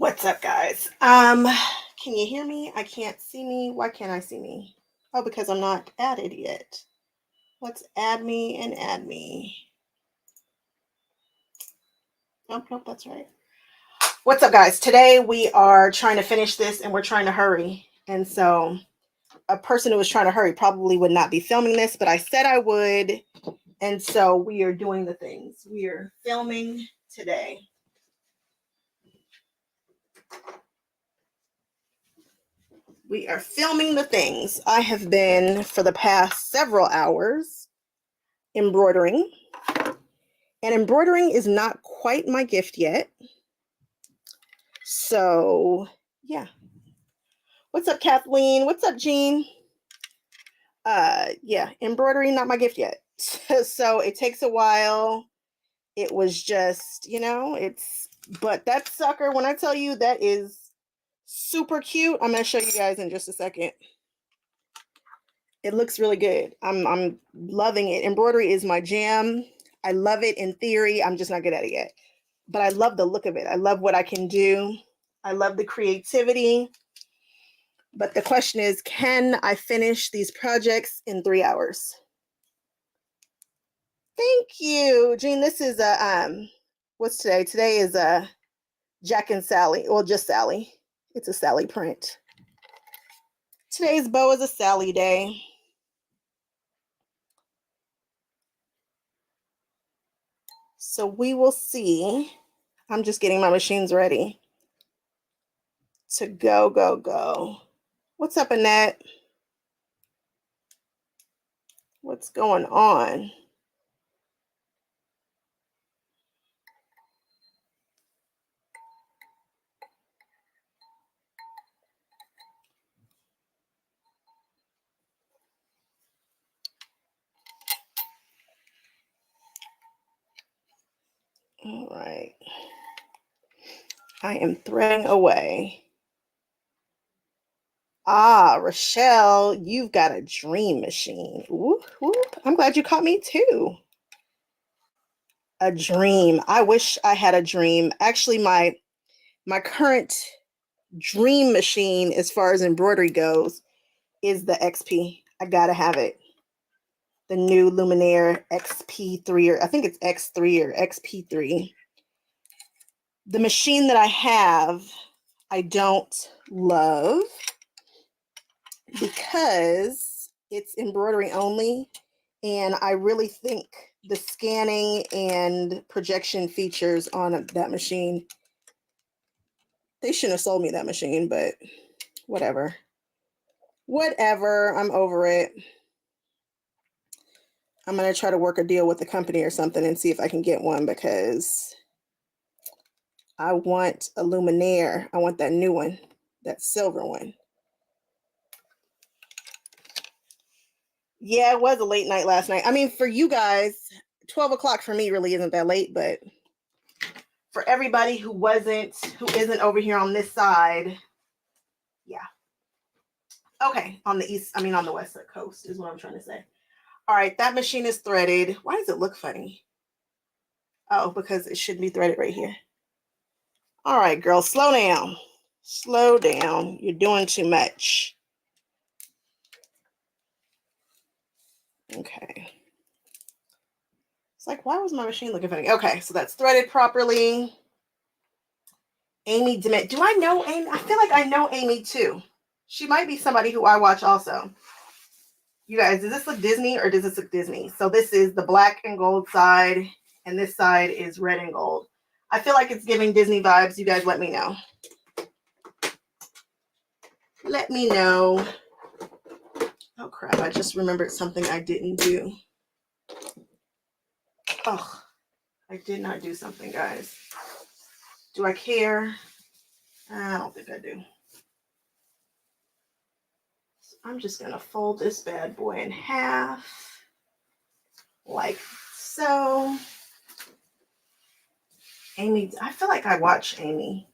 What's up, guys? Can you hear me? I can't see me. Why can't I see me? Oh, because I'm not added yet. Let's add me and add me. Nope, that's right. What's up, guys? Today we are trying to finish this and we're trying to hurry. And so a person who was trying to hurry probably would not be filming this, but I said I would. And so we are doing the things. We are filming today. We are filming the things. I have been for the past several hours embroidering. And embroidering is not quite my gift yet. So, yeah. What's up, Kathleen? What's up, Jean? Yeah, embroidery, not my gift yet. So it takes a while. It was just, but that sucker, when I tell you that is super cute, I'm going to show you guys in just a second. It looks really good. I'm loving it. Embroidery is my jam. I love it in theory. I'm just not good at it yet. But I love the look of it. I love what I can do. I love the creativity. But the question is, can I finish these projects in 3 hours? Thank you, Jean. This is what's today? Today is Jack and Sally. Well, just Sally. It's a Sally print. Today's bow is a Sally day. So we will see. I'm just getting my machines ready to go. What's up, Annette? What's going on? All right. I am threading away. Ah, Rochelle, you've got a dream machine. Whoop, whoop. I'm glad you caught me too. A dream. I wish I had a dream. Actually, my current dream machine as far as embroidery goes is the XP. I gotta have it. The new Luminaire XP3, or I think it's X3 or XP3. The machine that I have, I don't love because it's embroidery only. And I really think the scanning and projection features on that machine, they shouldn't have sold me that machine, but whatever. Whatever, I'm over it. I'm going to try to work a deal with the company or something and see if I can get one because I want a Luminaire. I want that new one, that silver one. Yeah, it was a late night last night. I mean, for you guys, 12 o'clock for me really isn't that late, but for everybody who isn't over here on this side, yeah. Okay, on the west coast is what I'm trying to say. All right, that machine is threaded. Why does it look funny? Oh, because it should be threaded right here. All right, girl, slow down. Slow down. You're doing too much. Okay. It's like, why was my machine looking funny? Okay, so that's threaded properly. Amy Dement. Do I know Amy? I feel like I know Amy too. She might be somebody who I watch also. You guys, does this look Disney or does this look Disney? So this is the black and gold side, and this side is red and gold. I feel like it's giving Disney vibes. You guys let me know. Let me know. Oh, crap. I just remembered something I didn't do. Oh, I did not do something, guys. Do I care? I don't think I do. So I'm just going to fold this bad boy in half. Like so. Amy, I feel like I watch Amy.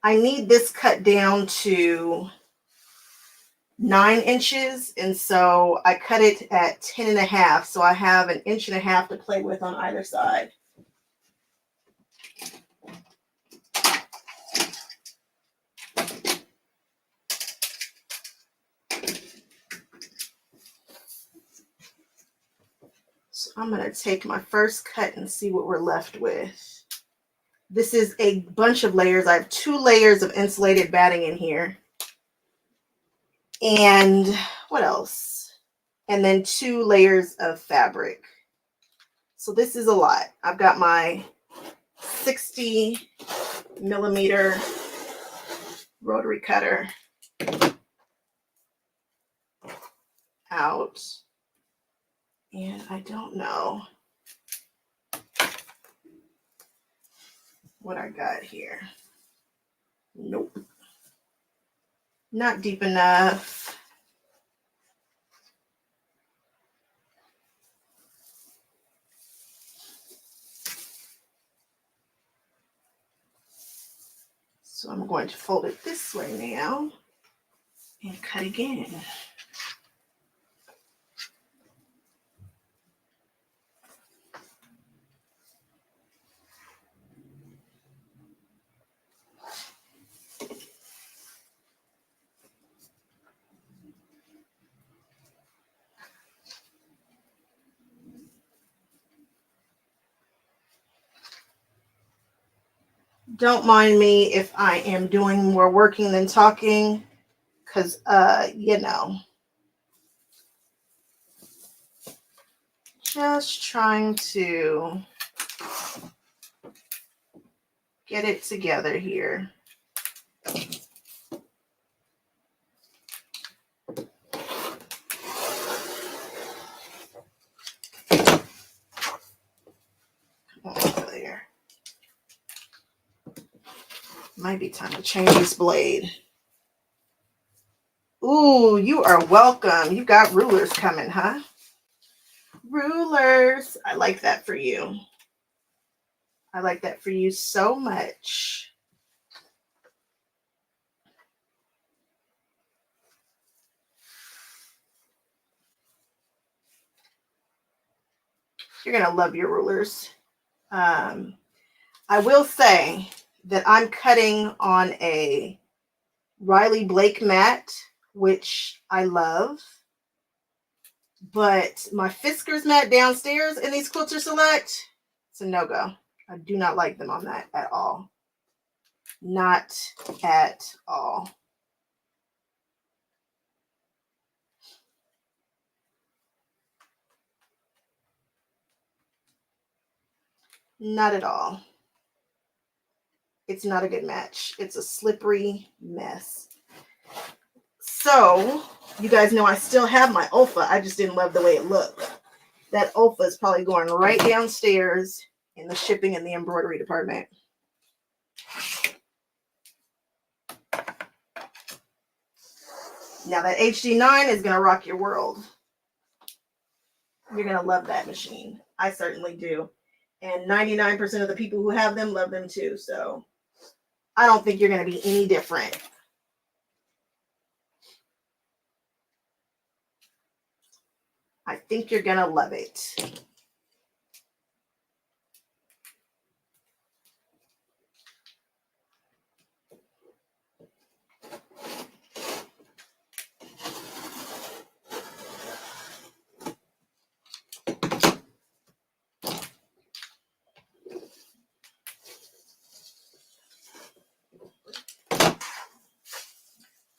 I need this cut down to 9 inches, and so I cut it at 10.5, so I have 1.5 inches to play with on either side. I'm going to take my first cut and see what we're left with. This is a bunch of layers. I have 2 layers of insulated batting in here. And what else? And then 2 layers of fabric. So this is a lot. I've got my 60 millimeter rotary cutter out. And I don't know what I got here. Nope. Not deep enough. So I'm going to fold it this way now and cut again. Don't mind me if I am doing more working than talking, because, you know, just trying to get it together here. There. Might be time to change this blade. Ooh, you are welcome. You got rulers coming, huh? Rulers. I like that for you. I like that for you so much. You're going to love your rulers. I will say that I'm cutting on a Riley Blake mat, which I love. But my Fiskars mat downstairs in these Quilter Select, it's a no-go. I do not like them on that at all. Not at all. Not at all. It's not a good match. It's a slippery mess. So, you guys know I still have my Olfa. I just didn't love the way it looked. That Olfa is probably going right downstairs in the shipping and the embroidery department. Now that HD9 is going to rock your world. You're going to love that machine. I certainly do. And 99% of the people who have them love them too. So I don't think you're going to be any different. I think you're going to love it.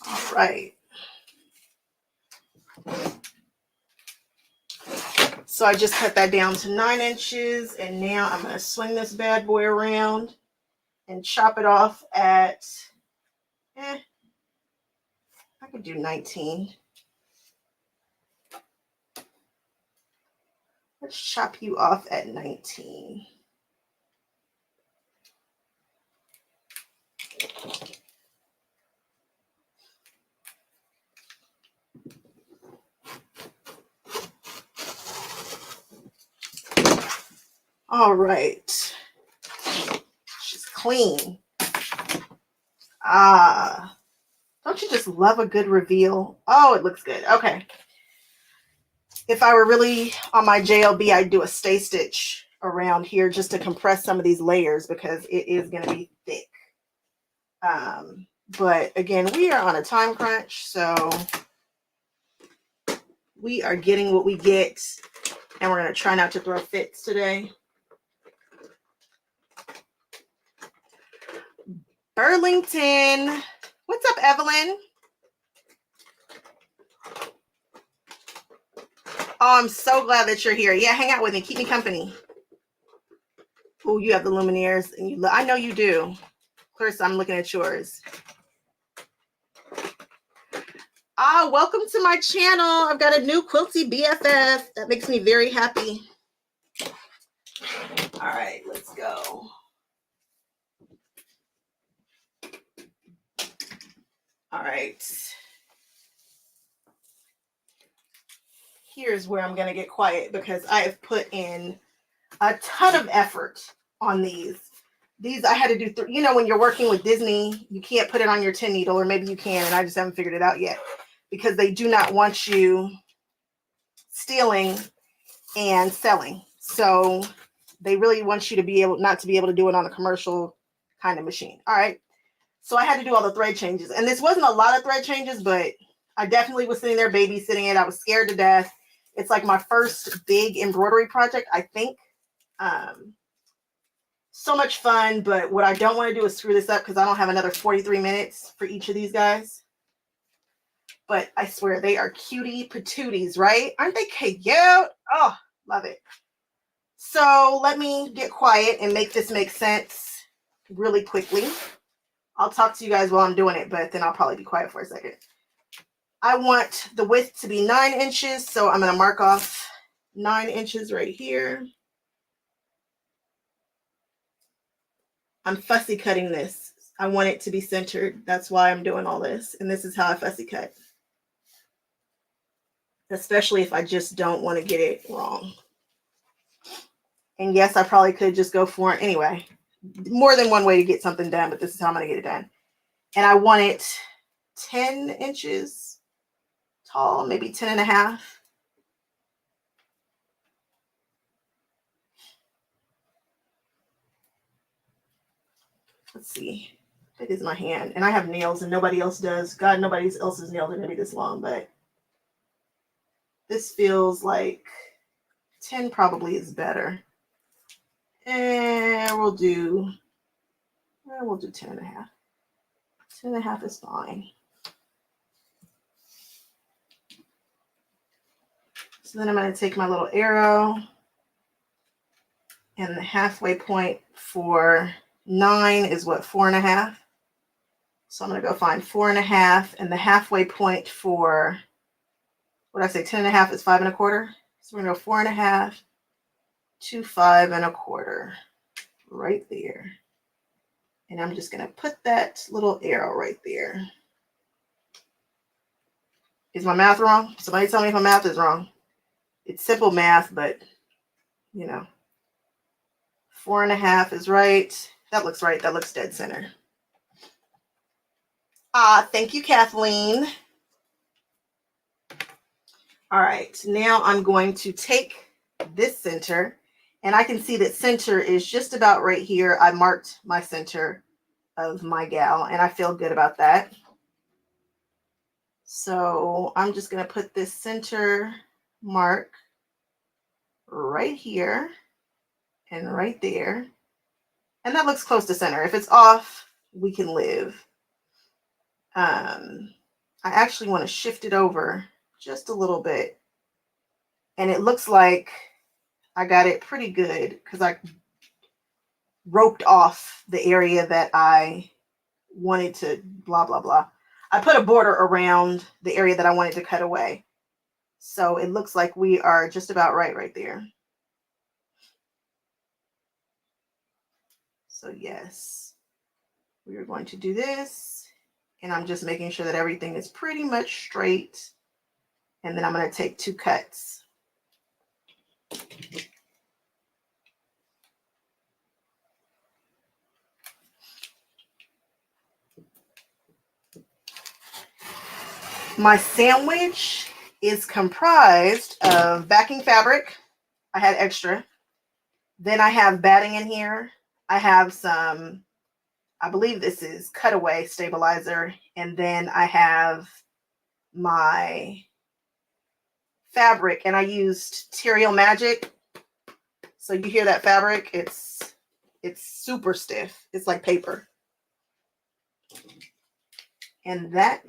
All right. So I just cut that down to 9 inches, and now I'm going to swing this bad boy around and chop it off at, I could do 19. Let's chop you off at 19. All right. She's clean. Don't you just love a good reveal? Oh, it looks good. Okay. If I were really on my JLB, I'd do a stay stitch around here just to compress some of these layers because it is going to be thick. But again, we are on a time crunch, so we are getting what we get And we're going to try not to throw fits today. Burlington. What's up, Evelyn? Oh, I'm so glad that you're here. Yeah, hang out with me. Keep me company. Oh, you have the Lumineers. And I know you do. Clarissa, I'm looking at yours. Welcome to my channel. I've got a new Quilty BFF. That makes me very happy. All right, let's go. All right. Here's where I'm going to get quiet because I have put in a ton of effort on these. These I had to do, you know, when you're working with Disney, you can't put it on your 10 needle, or maybe you can, and I just haven't figured it out yet because they do not want you stealing and selling. So they really want you to be able, not to be able to do it on a commercial kind of machine. All right. So I had to do all the thread changes, and this wasn't a lot of thread changes, but I definitely was sitting there babysitting it. I was scared to death. It's like my first big embroidery project, I think. So much fun, but what I don't want to do is screw this up because I don't have another 43 minutes for each of these guys. But I swear they are cutie patooties, right? Aren't they cute? Oh, love it. So let me get quiet and make this make sense really quickly. I'll talk to you guys while I'm doing it, but then I'll probably be quiet for a second. I want the width to be 9 inches, so I'm going to mark off 9 inches right here. I'm fussy cutting this. I want it to be centered. That's why I'm doing all this. And this is how I fussy cut. Especially if I just don't want to get it wrong. And yes, I probably could just go for it anyway. More than one way to get something done, but this is how I'm going to get it done. And I want it 10 inches tall, maybe 10 and a half. Let's see. It is my hand. And I have nails and nobody else does. God, nobody else's nails are going to be this long, but this feels like 10 probably is better. And we'll do 10 and a half. 10 and a half is fine. So then I'm going to take my little arrow, and the halfway point for 9 is what, 4.5. So I'm going to go find 4.5, and the halfway point for, what did I say, 10 and a half is 5 1/4. So we're going to go 4.5 to 5 1/4 right there. And I'm just going to put that little arrow right there. Is my math wrong? Somebody tell me if my math is wrong. It's simple math, but, you know, 4.5 is right. That looks right. That looks dead center. Thank you, Kathleen. All right, now I'm going to take this center, and I can see that center is just about right here. I marked my center of my gal, and I feel good about that. So I'm just going to put this center mark right here and right there. And that looks close to center. If it's off, we can live. I actually want to shift it over just a little bit. And it looks like I got it pretty good because I roped off the area that I wanted to blah, blah, blah. I put a border around the area that I wanted to cut away. So it looks like we are just about right there. So yes, we are going to do this. And I'm just making sure that everything is pretty much straight. And then I'm going to take 2 cuts. My sandwich is comprised of backing fabric. I had extra. Then I have batting in here. I have some, I believe this is cutaway stabilizer. And then I have my fabric, and I used Terrio Magic. So you hear that fabric? It's super stiff. It's like paper. And that's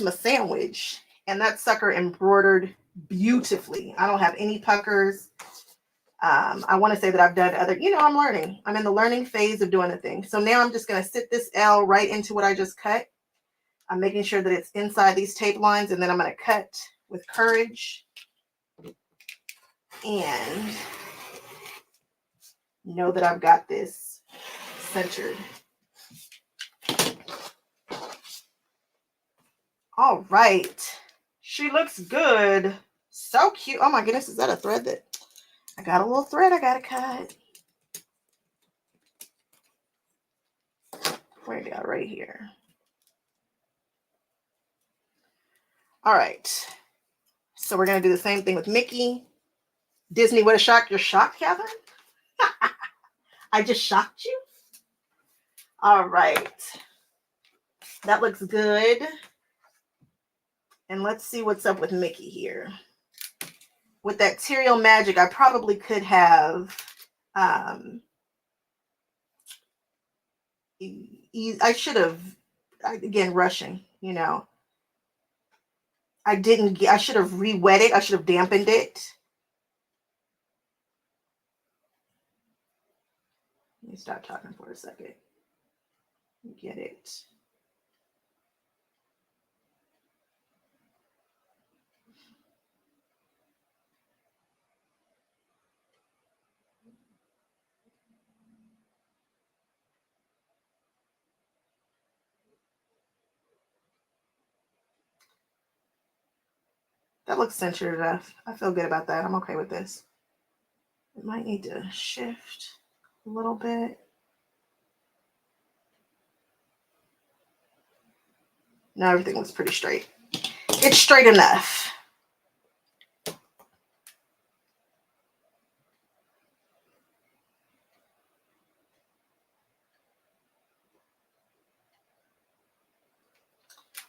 my sandwich. And that sucker embroidered beautifully. I don't have any puckers. I want to say that I've done other, I'm learning. I'm in the learning phase of doing the thing. So now I'm just going to sit this L right into what I just cut. I'm making sure that it's inside these tape lines, and then I'm going to cut with courage and know that I've got this centered. All right. She looks good. So cute. Oh my goodness, is that a thread that I got a little thread I gotta cut? Where do I go? Right here. All right. So we're gonna do the same thing with Mickey. Disney, what a shock. You're shocked, Catherine? I just shocked you? All right. That looks good. And let's see what's up with Mickey here. With that Terrio Magic, I probably could have I should have, again, rushing, I should have re-wet it. I should have dampened it. Let me stop talking for a second. Get it. That looks centered enough. I feel good about that. I'm okay with this. It might need to shift a little bit. No, everything looks pretty straight. It's straight enough.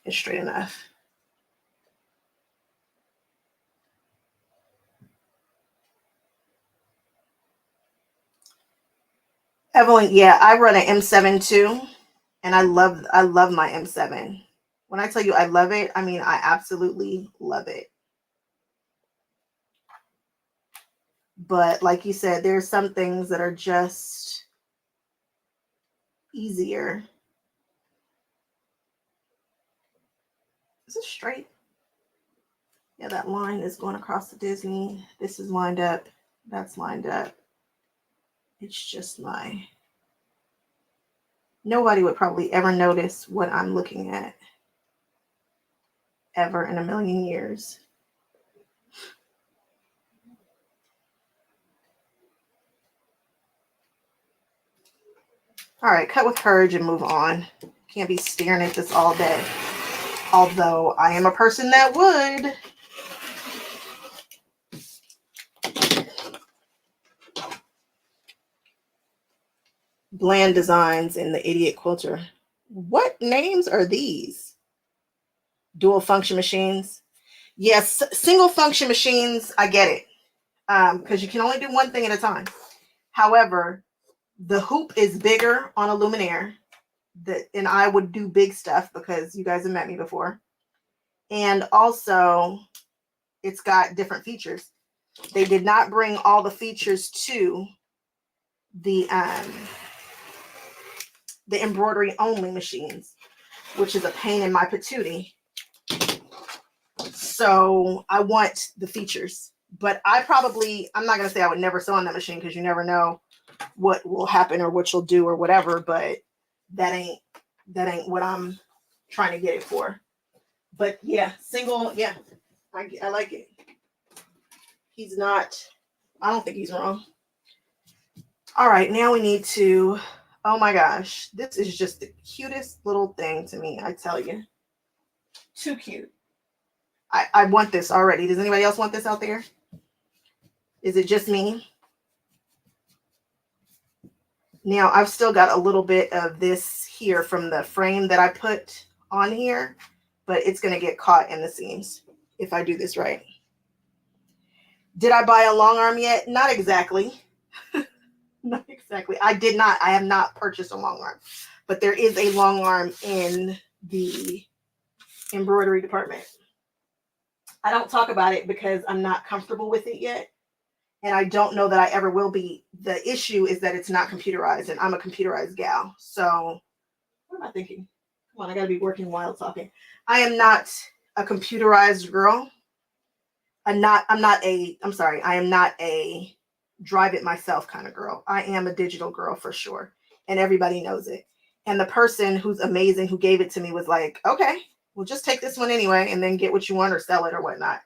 It's straight enough. Evelyn, yeah, I run an M7 too, and I love my M7. When I tell you I love it, I mean I absolutely love it. But like you said, there's some things that are just easier. Is it straight? Yeah, that line is going across the Disney. This is lined up. That's lined up. It's just nobody would probably ever notice what I'm looking at ever in a million years. All right, cut with courage and move on. Can't be staring at this all day. Although I am a person that would. Bland Designs and the Idiot Quilter. What names are these? Dual function machines. Yes, single function machines, I get it. Because you can only do one thing at a time. However, the hoop is bigger on a luminaire. And I would do big stuff because you guys have met me before. And also, it's got different features. They did not bring all the features to the embroidery only machines, which is a pain in my patootie. So I want the features, but I'm not going to say I would never sew on that machine because you never know what will happen or what you'll do or whatever, but that ain't what I'm trying to get it for. But yeah, single, yeah, I like it. I don't think he's wrong. All right, now we need to, oh my gosh, this is just the cutest little thing to me, I tell you. Too cute. I want this already. Does anybody else want this out there? Is it just me? Now, I've still got a little bit of this here from the frame that I put on here, but it's going to get caught in the seams if I do this right. Did I buy a long arm yet? Not exactly. Not exactly. I did not. I have not purchased a long arm, but there is a long arm in the embroidery department. I don't talk about it because I'm not comfortable with it yet. And I don't know that I ever will be. The issue is that it's not computerized, and I'm a computerized gal. So what am I thinking? Come on, I gotta be working while talking. I am not a computerized girl. I am not a drive it myself kind of girl. I am a digital girl for sure. And everybody knows it. And the person who's amazing who gave it to me was like, okay, we'll just take this one anyway and then get what you want or sell it or whatnot.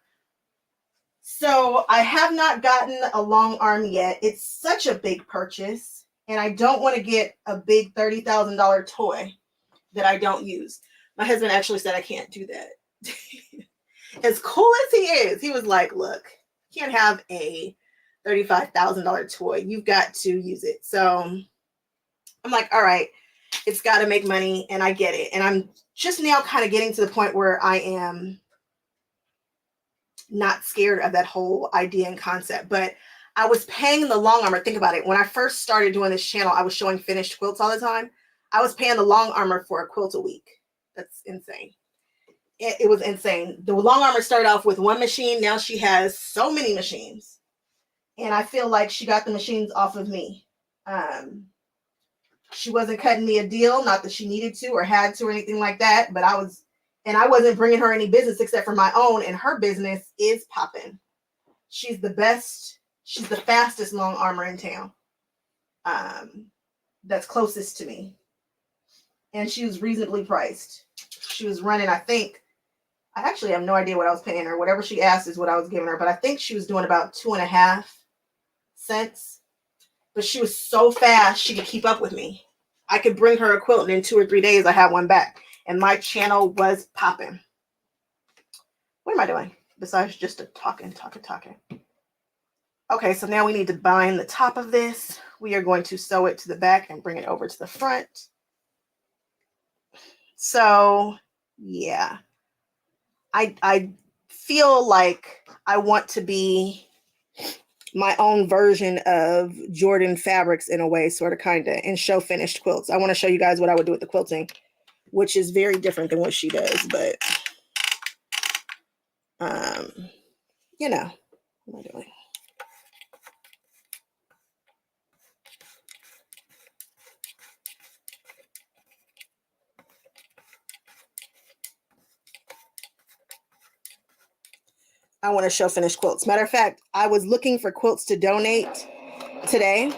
So I have not gotten a long arm yet. It's such a big purchase. And I don't want to get a big $30,000 toy that I don't use. My husband actually said I can't do that. As cool as he is, he was like, look, you can't have a $35,000 toy. You've got to use it. So I'm like, all right, it's got to make money, and I get it. And I'm just now kind of getting to the point where I am not scared of that whole idea and concept. But I was paying the long armor. Think about it. When I first started doing this channel, I was showing finished quilts all the time. I was paying the long armor for a quilt a week. That's insane. It was insane. The long armor started off with one machine. Now she has so many machines. And I feel like she got the machines off of me. She wasn't cutting me a deal. Not that she needed to or had to or anything like that. But I wasn't bringing her any business except for my own. And her business is popping. She's the best. She's the fastest long armor in town. That's closest to me. And she was reasonably priced. She was running, I think, I actually have no idea what I was paying her. Whatever she asked is what I was giving her. But I think she was doing about 2.5 cents. But she was so fast, she could keep up with me. I could bring her a quilt, and in 2 or 3 days, I had one back. And my channel was popping. What am I doing? Besides just talking. Okay, so now we need to bind the top of this. We are going to sew it to the back and bring it over to the front. So, yeah. I feel like I want to be my own version of Jordan Fabrics in a way, sort of, kind of, and show finished quilts. I want to show you guys what I would do with the quilting, which is very different than what she does, but, you know, what am I doing? I want to show finished quilts. Matter of fact, I was looking for quilts to donate today.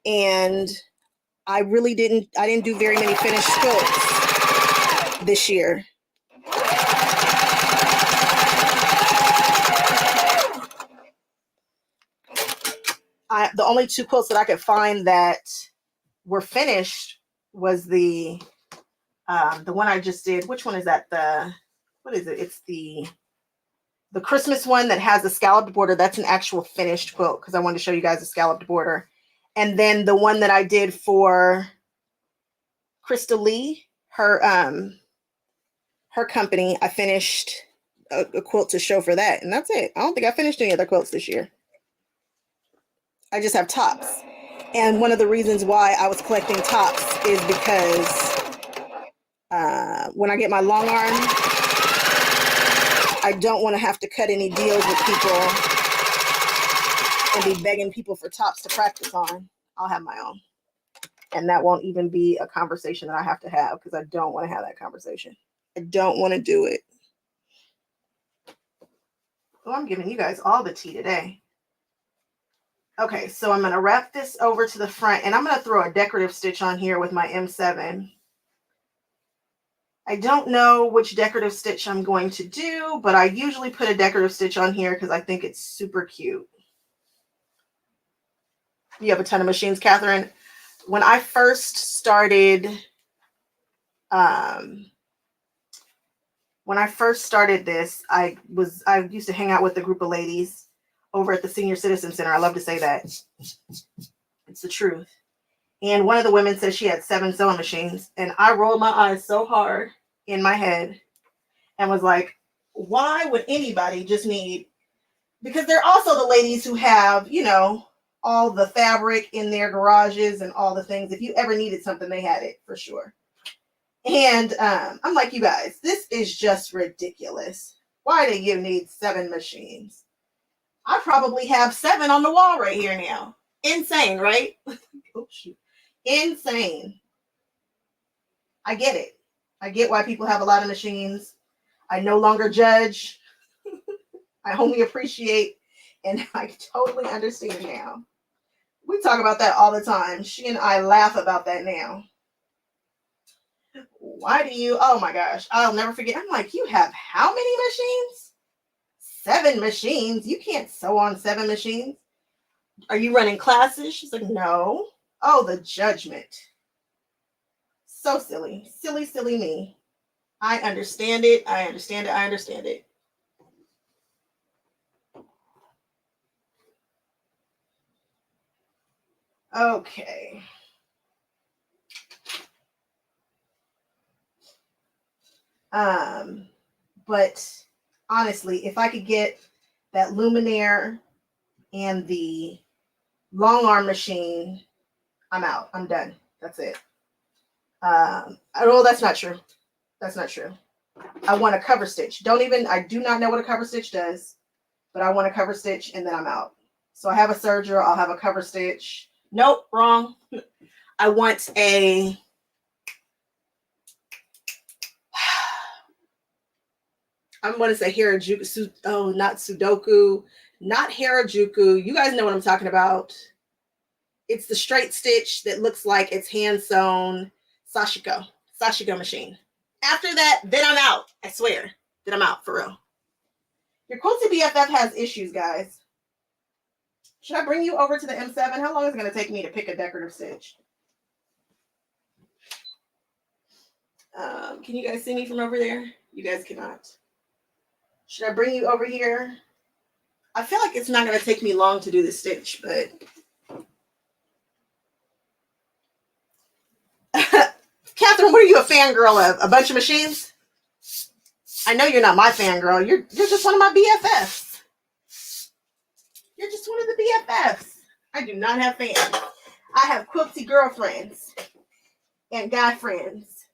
And I didn't do very many finished quilts this year. The only 2 quilts that I could find that were finished was the one I just did. Which one is that? What is it? It's the Christmas one that has a scalloped border. That's an actual finished quilt because I wanted to show you guys the scalloped border. And then the one that I did for Crystal Lee, her company, I finished a quilt to show for that. And that's it. I don't think I finished any other quilts this year. I just have tops. And one of the reasons why I was collecting tops is because when I get my long arm, I don't want to have to cut any deals with people and be begging people for tops to practice on. I'll have my own. And that won't even be a conversation that I have to have because I don't want to have that conversation. I don't want to do it. Oh, I'm giving you guys all the tea today. Okay, so I'm going to wrap this over to the front, and I'm going to throw a decorative stitch on here with my M7. I don't know which decorative stitch I'm going to do, but I usually put a decorative stitch on here because I think it's super cute. You have a ton of machines, Catherine. When I first started, this, I used to hang out with a group of ladies over at the Senior Citizen Center. I love to say that. It's the truth. And one of the women said she had 7 sewing machines. And I rolled my eyes so hard in my head and was like, why would anybody just need, because there are also the ladies who have, you know, all the fabric in their garages and all the things. If you ever needed something, they had it for sure. And I'm like, you guys, this is just ridiculous. Why do you need 7 machines? I probably have 7 on the wall right here now. Insane, right? Oh, shoot. Insane. I get it. I get why people have a lot of machines. I no longer judge. I only appreciate, and I totally understand now. We talk about that all the time. She and I laugh about that now. Why do you? Oh my gosh, I'll never forget. I'm like, you have how many machines? 7 machines. You can't sew on 7 machines. Are you running classes? She's like, no. Oh, the judgment. So silly. Silly, silly me. I understand it. I understand it. I understand it. Okay. But honestly, if I could get that Luminaire and the long arm machine, I'm out. I'm done. That's it. Oh, that's not true. That's not true. I want a cover stitch. I do not know what a cover stitch does, but I want a cover stitch and then I'm out. So I have a serger, I'll have a cover stitch. Nope, wrong. I want a, I'm going to say Harajuku. Oh, not Sudoku, not Harajuku. You guys know what I'm talking about. It's the straight stitch that looks like it's hand sewn. Sashiko machine. After that, then I'm out. I swear. Then I'm out for real. Your Quilty BFF has issues, guys. Should I bring you over to the M7? How long is it going to take me to pick a decorative stitch? Can you guys see me from over there? You guys cannot. Should I bring you over here? I feel like it's not going to take me long to do the stitch, but Catherine, what are you a fangirl of? A bunch of machines? I know you're not my fangirl. You're just one of my BFFs. You're just one of the BFFs. I do not have fans. I have quilty girlfriends and guy friends.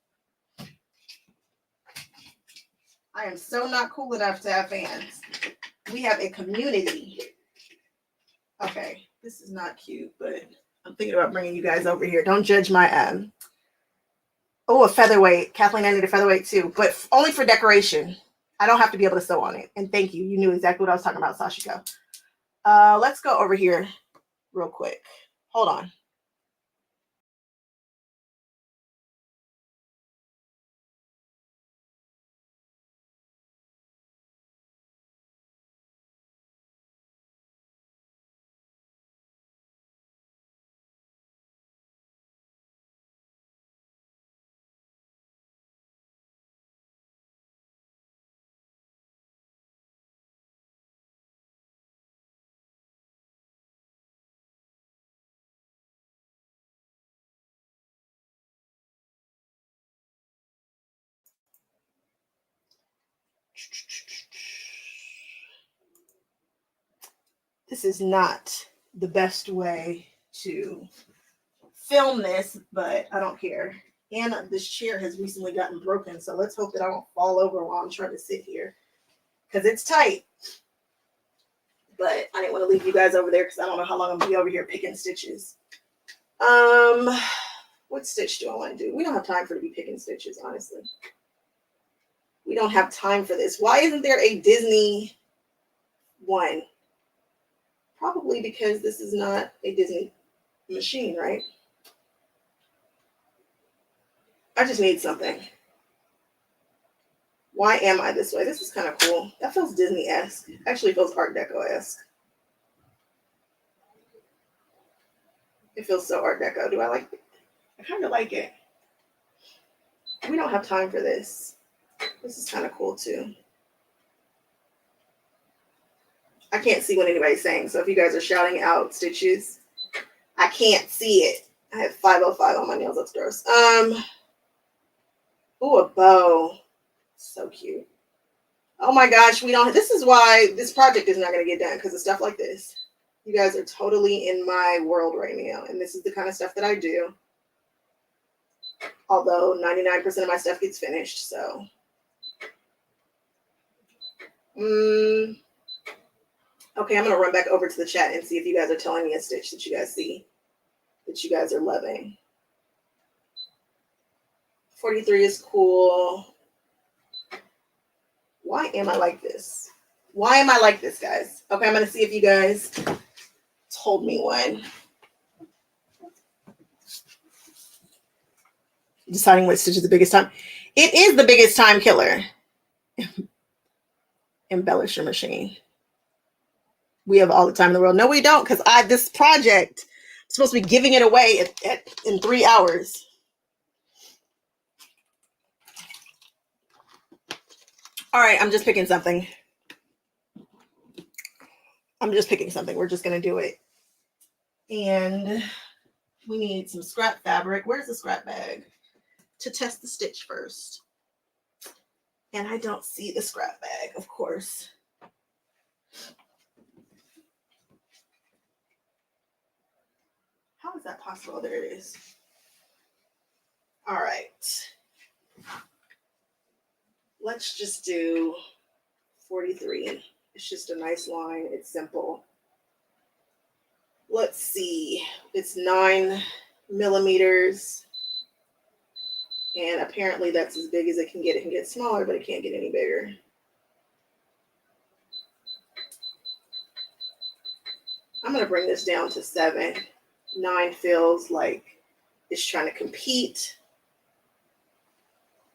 I am so not cool enough to have fans. We have a community. Okay, this is not cute, but I'm thinking about bringing you guys over here. Don't judge my Oh, a featherweight. Kathleen, I need a featherweight too, but only for decoration. I don't have to be able to sew on it. And thank you. You knew exactly what I was talking about, Sashiko. Let's go over here real quick. Hold on. This is not the best way to film this, but I don't care. And this chair has recently gotten broken, so let's hope that I don't fall over while I'm trying to sit here because it's tight. But I didn't want to leave you guys over there because I don't know how long I'm gonna be over here picking stitches. What stitch do I want to do? We don't have time for to be picking stitches, honestly. We don't have time for this. Why isn't there a Disney one? Probably because this is not a Disney machine, right? I just need something. Why am I this way? This is kind of cool. That feels Disney-esque. Actually feels Art Deco-esque. It feels so Art Deco. Do I like it? I kind of like it. We don't have time for this. This is kind of cool too. I can't see what anybody's saying, so if you guys are shouting out stitches, I can't see it. I have 505 on my nails. That's gross. Ooh, a bow. So cute. Oh my gosh, we don't. This is why this project is not going to get done, because of stuff like this. You guys are totally in my world right now, and this is the kind of stuff that I do. Although 99% of my stuff gets finished, so. Okay, I'm going to run back over to the chat and see if you guys are telling me a stitch that you guys see, that you guys are loving. 43 is cool. Why am I like this? Why am I like this, guys? Okay, I'm going to see if you guys told me one. Deciding what stitch is the biggest time. It is the biggest time killer. Embellisher machine. We have all the time in the world. No, we don't, because this project, I'm supposed to be giving it away in 3 hours. All right, I'm just picking something. We're just going to do it. And we need some scrap fabric. Where's the scrap bag? To test the stitch first. And I don't see the scrap bag, of course. How is that possible? There it is. All right. Let's just do 43. It's just a nice line. It's simple. Let's see. It's 9 millimeters. And apparently that's as big as it can get. It can get smaller, but it can't get any bigger. I'm going to bring this down to 7. 9 feels like it's trying to compete.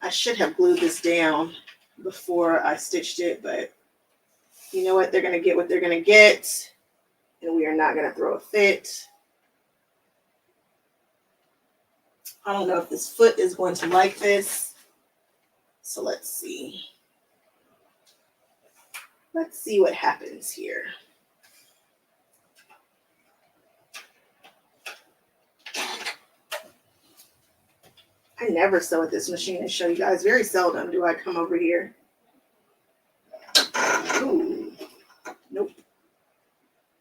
I should have glued this down before I stitched it, but you know what? They're going to get what they're going to get, and we are not going to throw a fit. I don't know if this foot is going to like this, so let's see. Let's see what happens here. I never sew at this machine and show you guys. Very seldom do I come over here. Ooh, nope.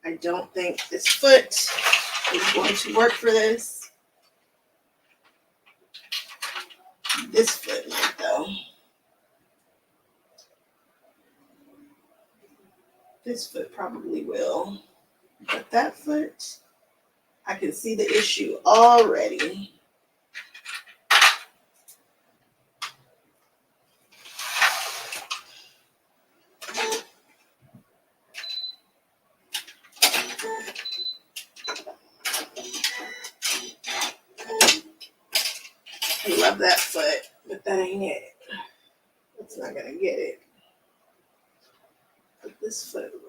I don't think this foot is going to work for this. This foot might, though. This foot probably will. But that foot, I can see the issue already. I love that foot, but that ain't it. That's not gonna get it. But this foot will.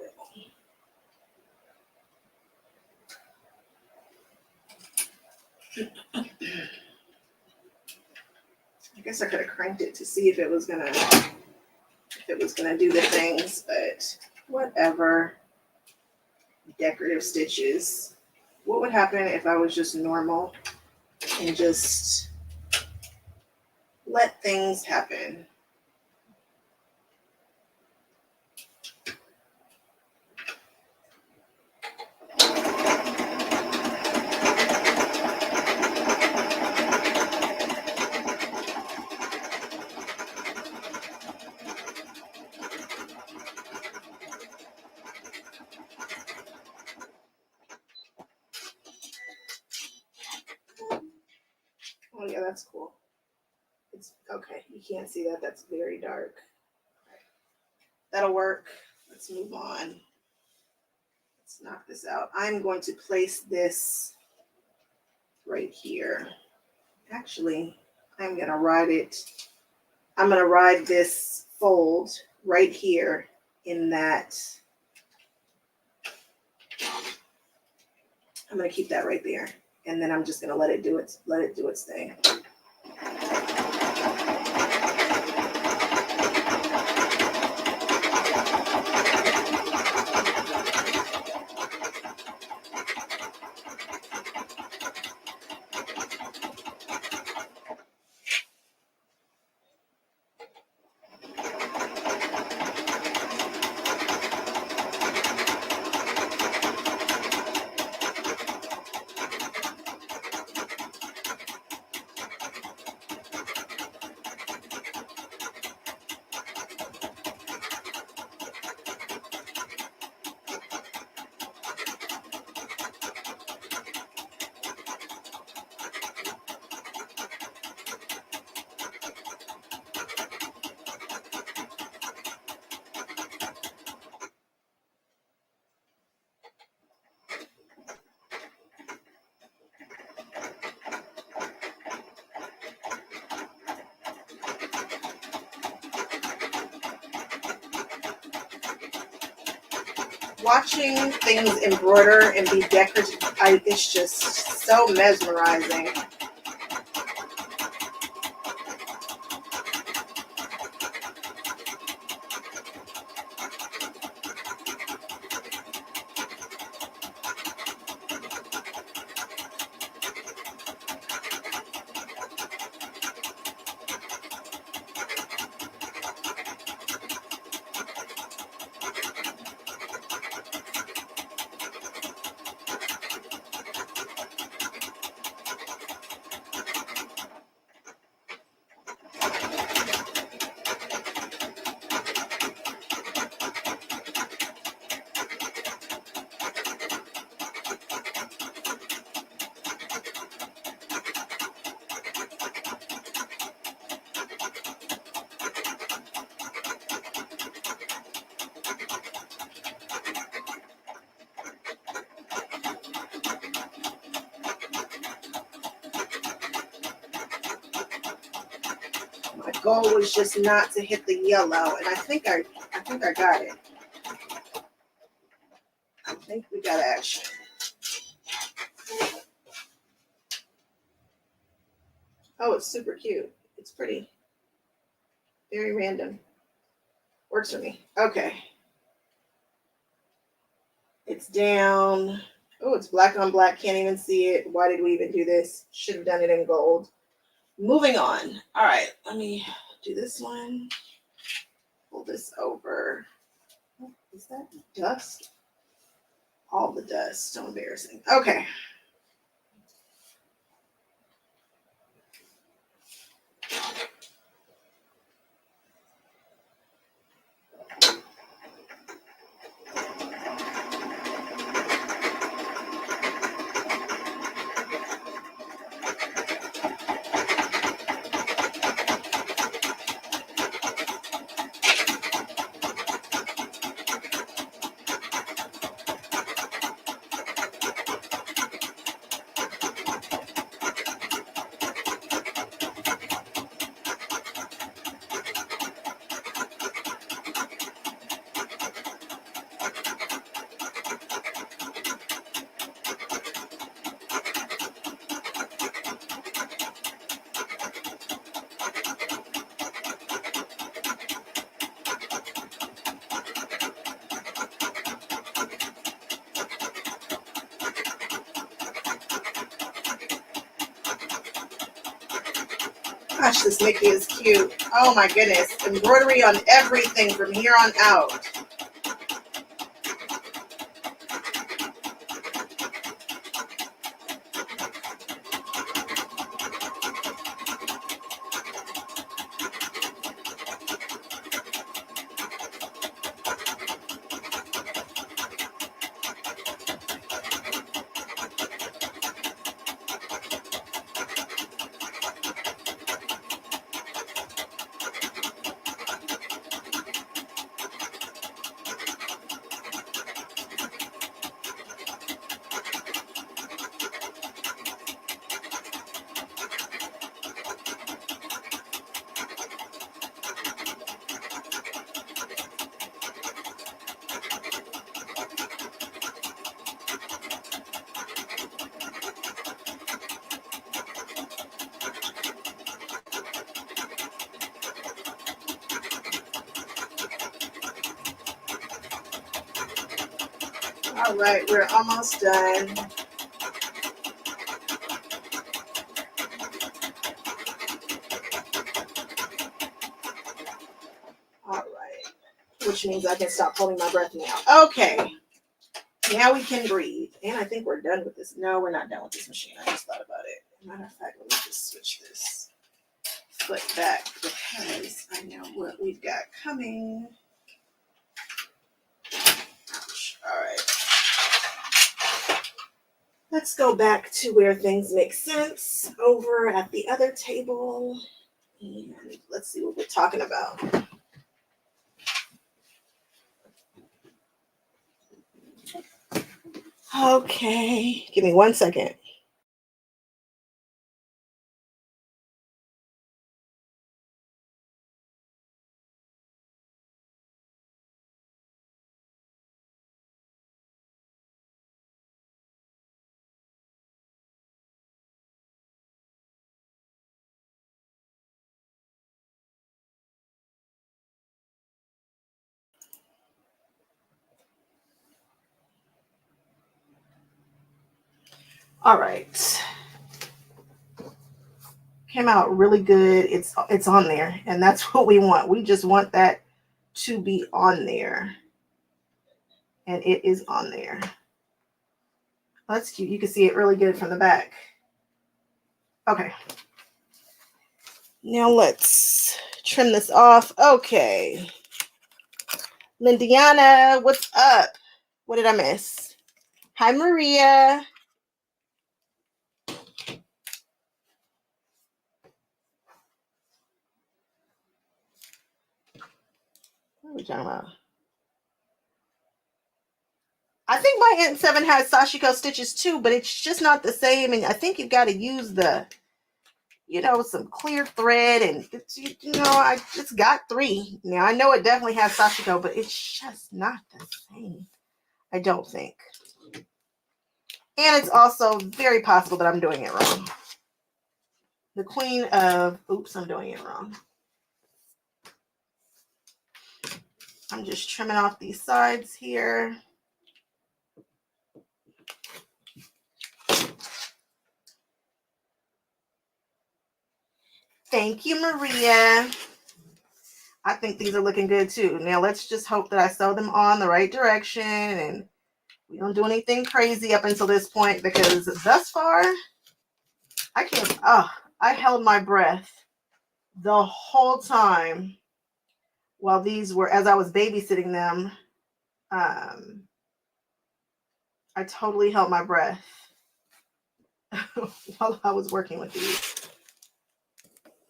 I guess I could have cranked it to see if it was gonna do the things, but whatever. Decorative stitches. What would happen if I was just normal and just let things happen? Oh yeah, that's cool. It's okay. You can't see that. That's very dark. That'll work. Let's move on. Let's knock this out. I'm going to place this right here. Actually, I'm going to ride it. I'm going to ride this fold right here in that. I'm going to keep that right there. And then I'm just going to let it do its thing. Watching things embroider and be decorative, it's just so mesmerizing. My goal was just not to hit the yellow, and I think I got it. I think we got action. Oh, it's super cute. It's pretty. Very random. Works for me. Okay. It's down. Oh, it's black on black. Can't even see it. Why did we even do this? Should have done it in gold. Moving on. All right. Let me do this one. Pull this over. Oh, is that dust? All the dust. So embarrassing. Okay. Gosh, this Mickey is cute. Oh my goodness. Embroidery on everything from here on out. All right, we're almost done. All right, which means I can stop holding my breath now. Okay, now we can breathe. And I think we're done with this. No, we're not done with this machine. I just thought about it. Matter of fact, let me just switch this foot back because I know what we've got coming. Ouch. All right. Let's go back to where things make sense over at the other table. And let's see what we're talking about. Okay, give me 1 second. All right. Came out really good. It's on there, and that's what we want. We just want that to be on there. And it is on there. That's cute. You can see it really good from the back. Okay. Now let's trim this off. Okay. Lindiana, what's up? What did I miss? Hi, Maria. What are we talking about? I think my Aunt 7 has Sashiko stitches too, but it's just not the same. And I think you've got to use some clear thread. And, I just got 3. Now, I know it definitely has Sashiko, but it's just not the same. I don't think. And it's also very possible that I'm doing it wrong. The queen of, oops, I'm doing it wrong. I'm just trimming off these sides here. Thank you, Maria. I think these are looking good too. Now let's just hope that I sew them on the right direction and we don't do anything crazy up until this point, because thus far, I held my breath the whole time while these were, as I was babysitting them. I totally held my breath while I was working with these.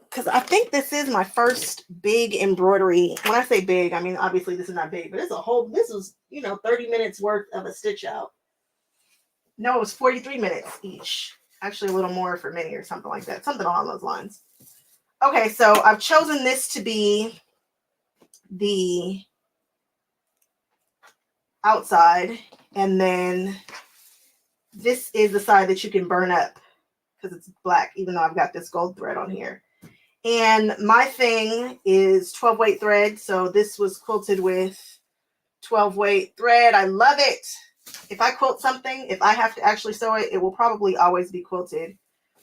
Because I think this is my first big embroidery. When I say big, I mean, obviously this is not big, but this was, 30 minutes worth of a stitch out. No, it was 43 minutes each. Actually, a little more for Minnie or something like that. Something along those lines. Okay, so I've chosen this to be the outside. And then this is the side that you can burn up because it's black, even though I've got this gold thread on here. And my thing is 12 weight thread. So this was quilted with 12 weight thread. I love it. If I quilt something, if I have to actually sew it, it will probably always be quilted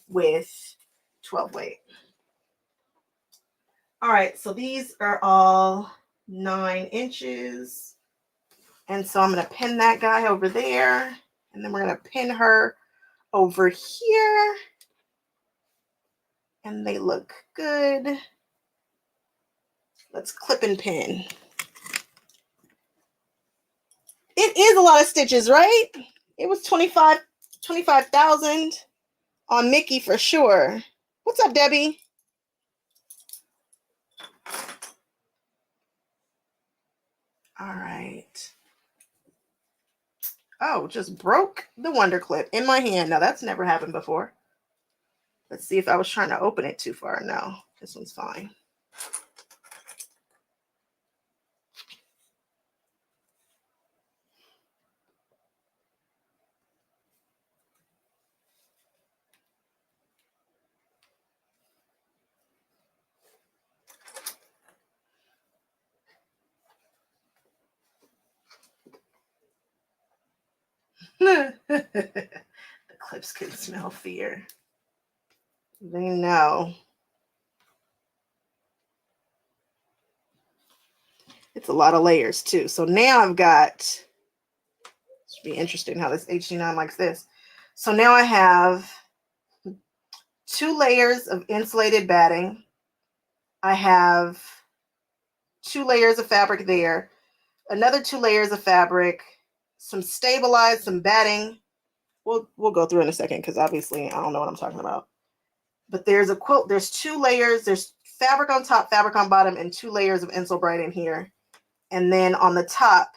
with 12 weight. All right, so these are all 9 inches. And so I'm going to pin that guy over there. And then we're going to pin her over here. And they look good. Let's clip and pin. It is a lot of stitches, right? It was 25,000 on Mickey for sure. What's up, Debbie? All right. Oh, just broke the Wonder Clip in my hand. Now, that's never happened before. Let's see if I was trying to open it too far. No, this one's fine. The clips can smell fear. They know. It's a lot of layers too. So now I've got, should be interesting how this HD9 likes this. So now I have 2 layers of insulated batting. I have 2 layers of fabric there, another 2 layers of fabric, some stabilized, some batting. We'll go through in a second because obviously I don't know what I'm talking about. But there's a quilt, there's 2 layers, there's fabric on top, fabric on bottom, and 2 layers of Insulbrite in here. And then on the top,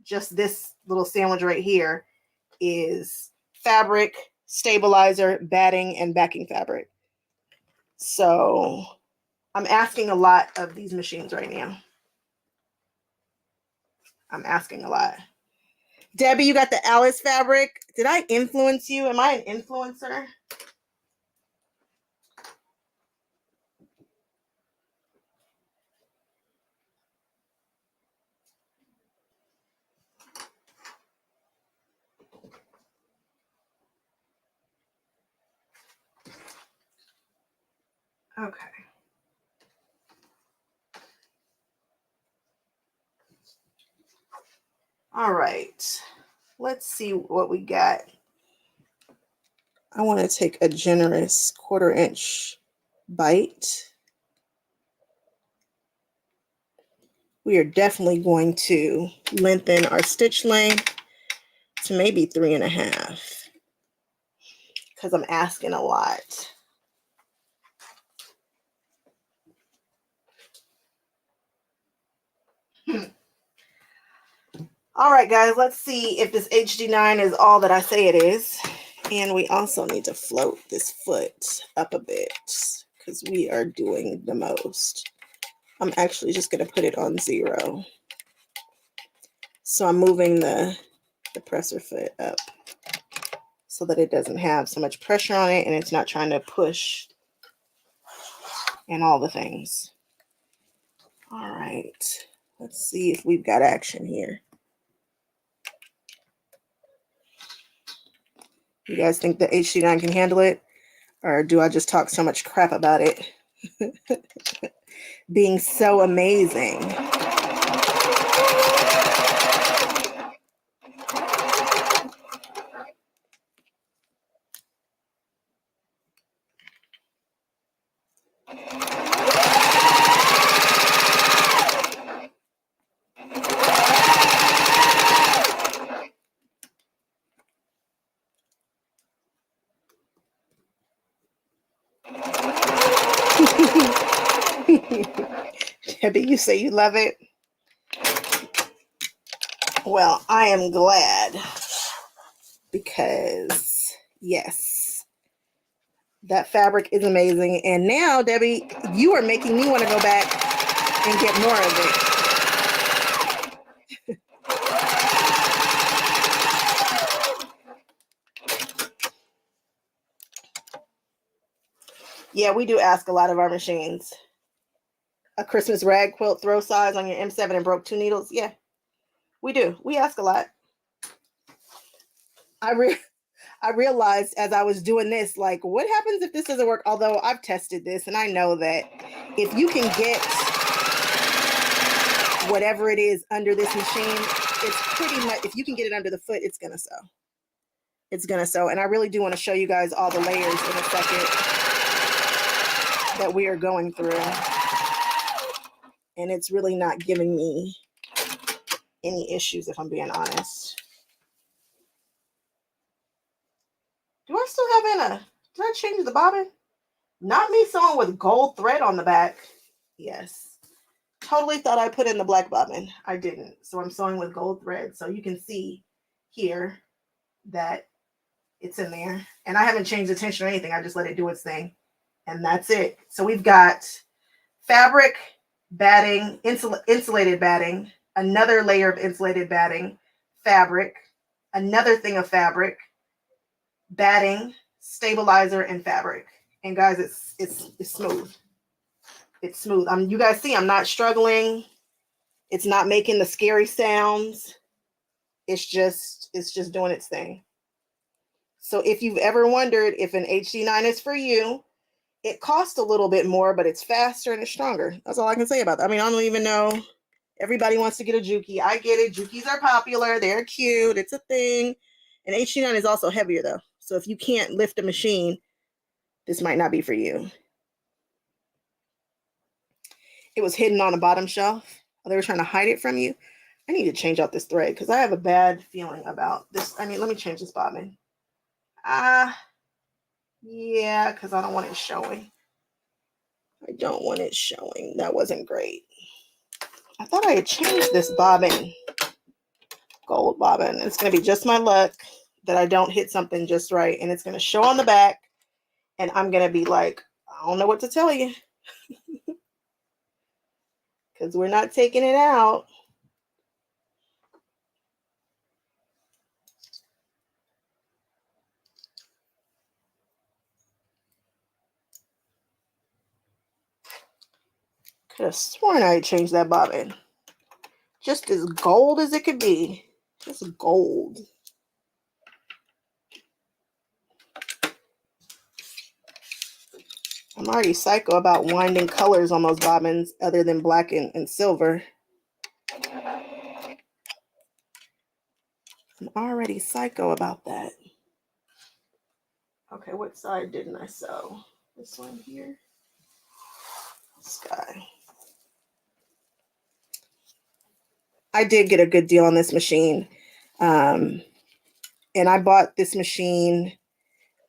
just this little sandwich right here is fabric, stabilizer, batting, and backing fabric. So I'm asking a lot of these machines right now. I'm asking a lot. Debbie, you got the Alice fabric. Did I influence you? Am I an influencer? Okay. All right. Let's see what we got. I want to take a generous 1/4 inch bite. We are definitely going to lengthen our stitch length to maybe 3.5 because I'm asking a lot. All right, guys, let's see if this HD9 is all that I say it is. And we also need to float this foot up a bit because we are doing the most. I'm actually just going to put it on 0. So I'm moving the presser foot up so that it doesn't have so much pressure on it and it's not trying to push and all the things. All right, let's see if we've got action here. You guys think the HD9 can handle it? Or do I just talk so much crap about it being so amazing? Debbie, you say you love it? Well, I am glad because, yes, that fabric is amazing. And now, Debbie, you are making me want to go back and get more of it. Yeah, we do ask a lot of our machines. A Christmas rag quilt throw size on your M7 and broke 2 needles. Yeah, we do. We ask a lot. I realized as I was doing this, like, what happens if this doesn't work? Although I've tested this and I know that if you can get whatever it is under this machine, it's pretty much, if you can get it under the foot, it's going to sew. It's going to sew. And I really do want to show you guys all the layers in a second that we are going through. And it's really not giving me any issues, if I'm being honest. Do I still have did I change the bobbin? Not me sewing with gold thread on the back. Yes. Totally thought I put in the black bobbin. I didn't. So I'm sewing with gold thread. So you can see here that it's in there. And I haven't changed the tension or anything. I just let it do its thing. And that's it. So we've got fabric, batting, insulated batting, another layer of insulated batting, fabric, another thing of fabric, batting, stabilizer, and fabric. And guys, it's smooth. It's smooth. You guys see I'm not struggling. It's not making the scary sounds. It's just doing its thing. So if you've ever wondered if an HD9 is for you, it costs a little bit more, but it's faster and it's stronger. That's all I can say about that. I mean, I don't even know. Everybody wants to get a Juki. I get it. Jukis are popular. They're cute. It's a thing. And HD9 is also heavier though. So if you can't lift a machine, this might not be for you. It was hidden on the bottom shelf. They were trying to hide it from you. I need to change out this thread because I have a bad feeling about this. I mean, let me change this bobbin. Yeah, because I don't want it showing. I don't want it showing. That wasn't great. I thought I had changed this bobbin. Gold bobbin. It's going to be just my luck that I don't hit something just right. And it's going to show on the back. And I'm going to be like, I don't know what to tell you. Because we're not taking it out. Could have sworn I had changed that bobbin. Just as gold as it could be. Just gold. I'm I'm already psycho about winding colors on those bobbins other than black and silver. I'm already psycho about that. Okay, what side didn't I sew? This one here. Sky. I did get a good deal on this machine. And I bought this machine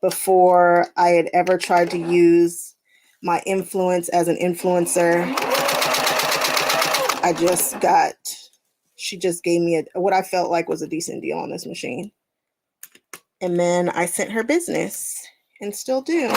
before I had ever tried to use my influence as an influencer. She just gave me what I felt like was a decent deal on this machine. And then I sent her business and still do.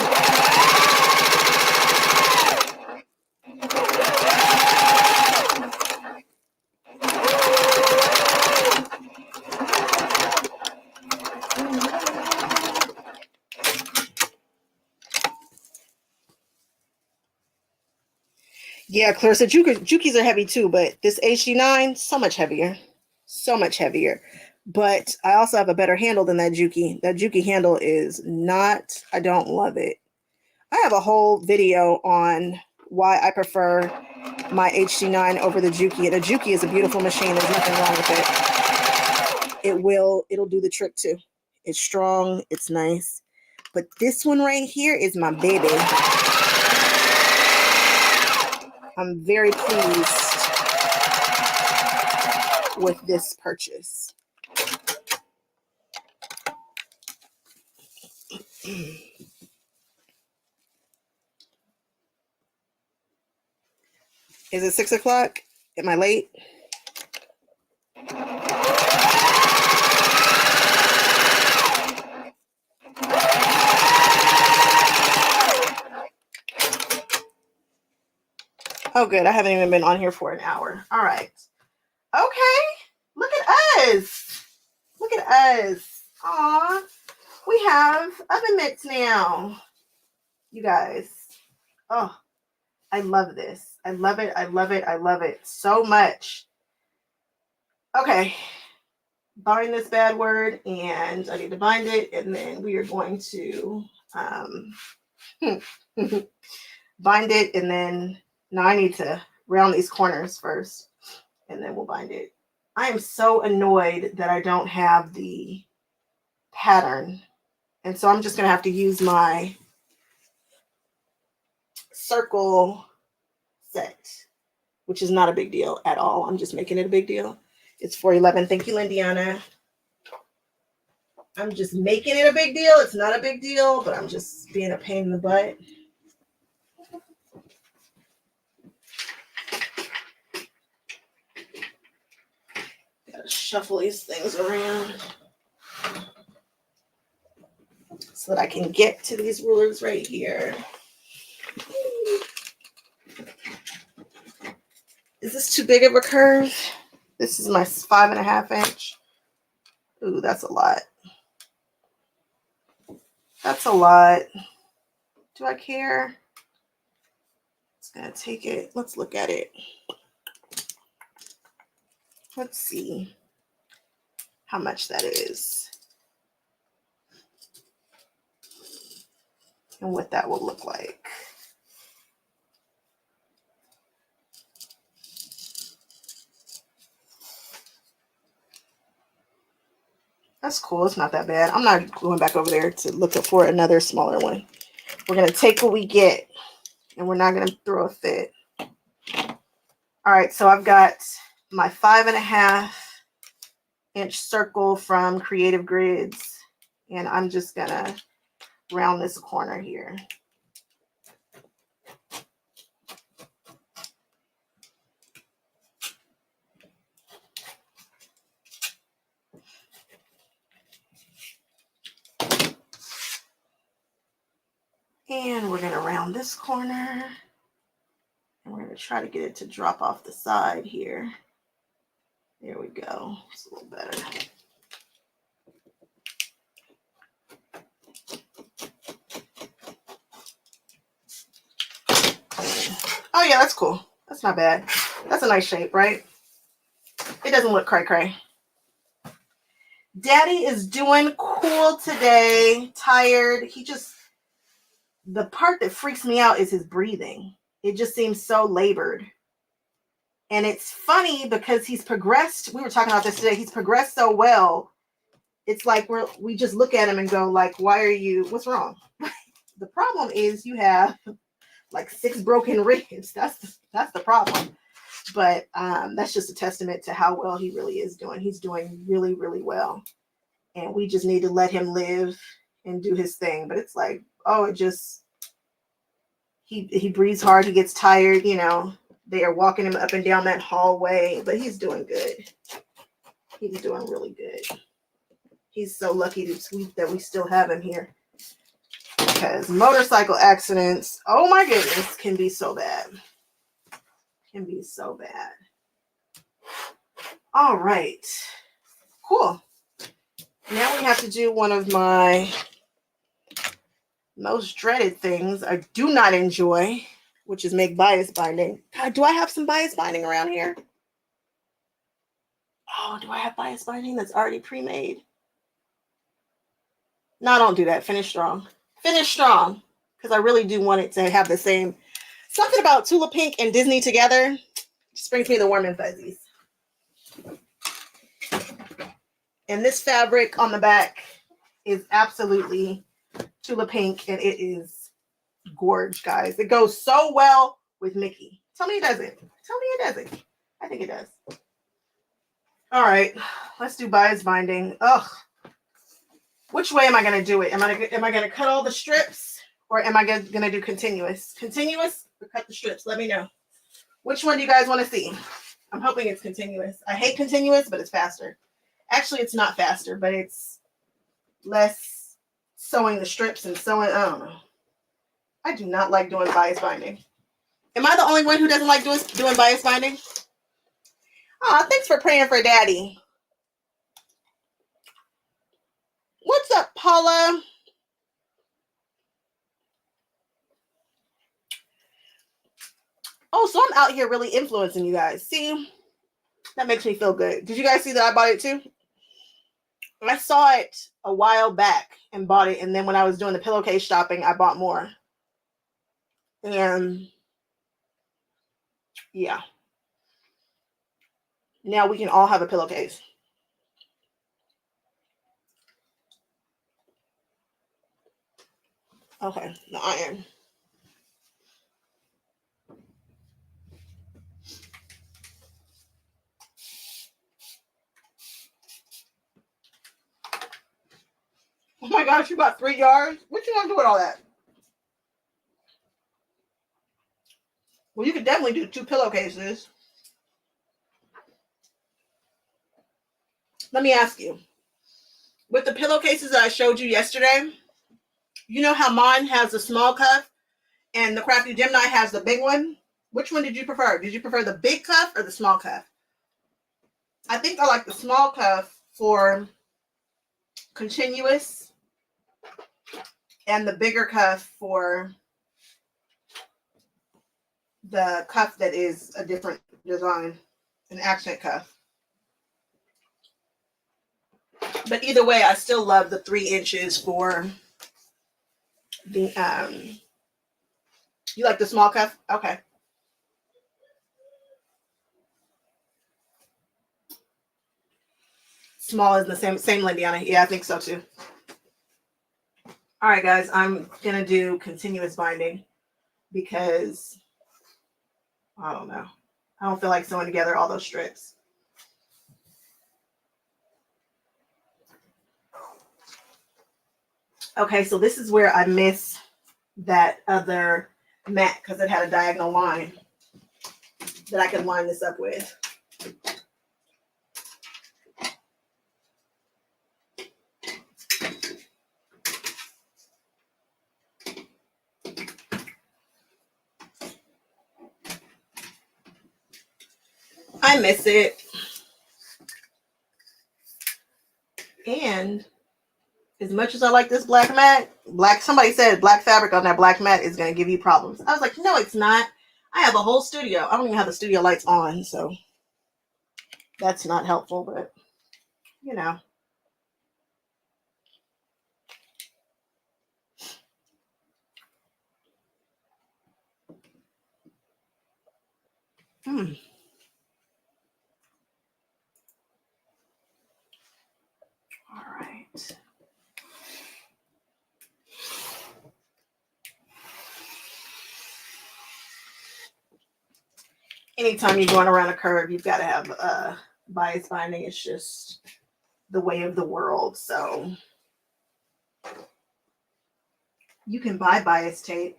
Yeah, Clarissa, Jukies are heavy too, but this HD9, so much heavier. So much heavier. But I also have a better handle than that Juki. That Juki handle is not, I don't love it. I have a whole video on why I prefer my HD9 over the Juki. The Juki is a beautiful machine. There's nothing wrong with it. It'll do the trick too. It's strong, it's nice. But this one right here is my baby. I'm very pleased with this purchase. Is it 6 o'clock? Am I late? Oh, good. I haven't even been on here for an hour. All right. Okay. Look at us. Look at us. Aw. We have oven mitts now. You guys. Oh, I love this. I love it. I love it. I love it so much. Okay. Bind this bad word, and I need to bind it, and then we are going to bind it, and then now I need to round these corners first, and then we'll bind it. I am so annoyed that I don't have the pattern, and so I'm just going to have to use my circle set, which is not a big deal at all. I'm just making it a big deal. It's $4.11. Thank you, Lindiana. I'm just making it a big deal. It's not a big deal, but I'm just being a pain in the butt. Gotta shuffle these things around so that I can get to these rulers right here. Is this too big of a curve? This is my 5.5 inch. Ooh, that's a lot. That's a lot. Do I care? It's gonna take it. Let's look at it. Let's see how much that is and what that will look like. That's cool. It's not that bad. I'm not going back over there to look for another smaller one. We're going to take what we get, and we're not going to throw a fit. All right, so I've got my 5.5 inch circle from Creative Grids, and I'm just going to round this corner here. And we're going to round this corner. And we're going to try to get it to drop off the side here. There we go. It's a little better. Oh, yeah, that's cool. That's not bad. That's a nice shape, right? It doesn't look cray-cray. Daddy is doing cool today. Tired. the part that freaks me out is his breathing. It just seems so labored. And it's funny because he's progressed. We were talking about this today. He's progressed so well. It's like we just look at him and go like, why are you, what's wrong? The problem is you have like 6 broken ribs. That's the problem. But that's just a testament to how well he really is doing. He's doing really, really well. And we just need to let him live and do his thing. But it's like, oh, it just, he breathes hard. He gets tired, you know. They are walking him up and down that hallway, but he's doing good. He's doing really good. He's so lucky that we still have him here. Because motorcycle accidents, oh my goodness, can be so bad. Can be so bad. All right. Cool. Now we have to do one of my most dreaded things I do not enjoy, which is make bias binding. God, do I have some bias binding around here? Oh, do I have bias binding that's already pre-made? No, don't do that. Finish strong. Finish strong. Because I really do want it to have the same. Something about Tula Pink and Disney together just brings me the warm and fuzzies. And this fabric on the back is absolutely Tula Pink, and it is gorge, guys. It goes so well with Mickey. Tell me it doesn't. Tell me it doesn't. I think it does. All right, let's do bias binding. Ugh. Which way am I going to do it? Am I going to cut all the strips, or am I going to do continuous? Continuous or cut the strips? Let me know. Which one do you guys want to see? I'm hoping it's continuous. I hate continuous, but it's faster. Actually, it's not faster, but it's less sewing the strips and sewing. I don't know. I do not like doing bias binding. Am I the only one who doesn't like doing bias binding? Aw, thanks for praying for Daddy. What's up, Paula? Oh, so I'm out here really influencing you guys. See? That makes me feel good. Did you guys see that I bought it too? I saw it a while back and bought it. And then when I was doing the pillowcase shopping, I bought more. And yeah. Now we can all have a pillowcase. Okay, the iron. Oh my gosh, you bought 3 yards? What you want to do with all that? Well, you could definitely do 2 pillowcases. Let me ask you. With the pillowcases that I showed you yesterday, you know how mine has the small cuff and the Crafty Gemini has the big one? Which one did you prefer? Did you prefer the big cuff or the small cuff? I think I like the small cuff for continuous and the bigger cuff for the cuff that is a different design, an accent cuff. But either way, I still love the 3 inches for the, you like the small cuff? Okay. Small is the same Lindiana. Yeah, I think so too. All right, guys, I'm going to do continuous binding because I don't know. I don't feel like sewing together all those strips. Okay, so this is where I miss that other mat because it had a diagonal line that I could line this up with. I miss it. And as much as I like this black mat, somebody said black fabric on that black mat is going to give you problems. I was like, no, it's not. I have a whole studio. I don't even have the studio lights on, so that's not helpful, but you know. All right. Anytime you're going around a curve, you've got to have bias binding. It's just the way of the world. So you can buy bias tape.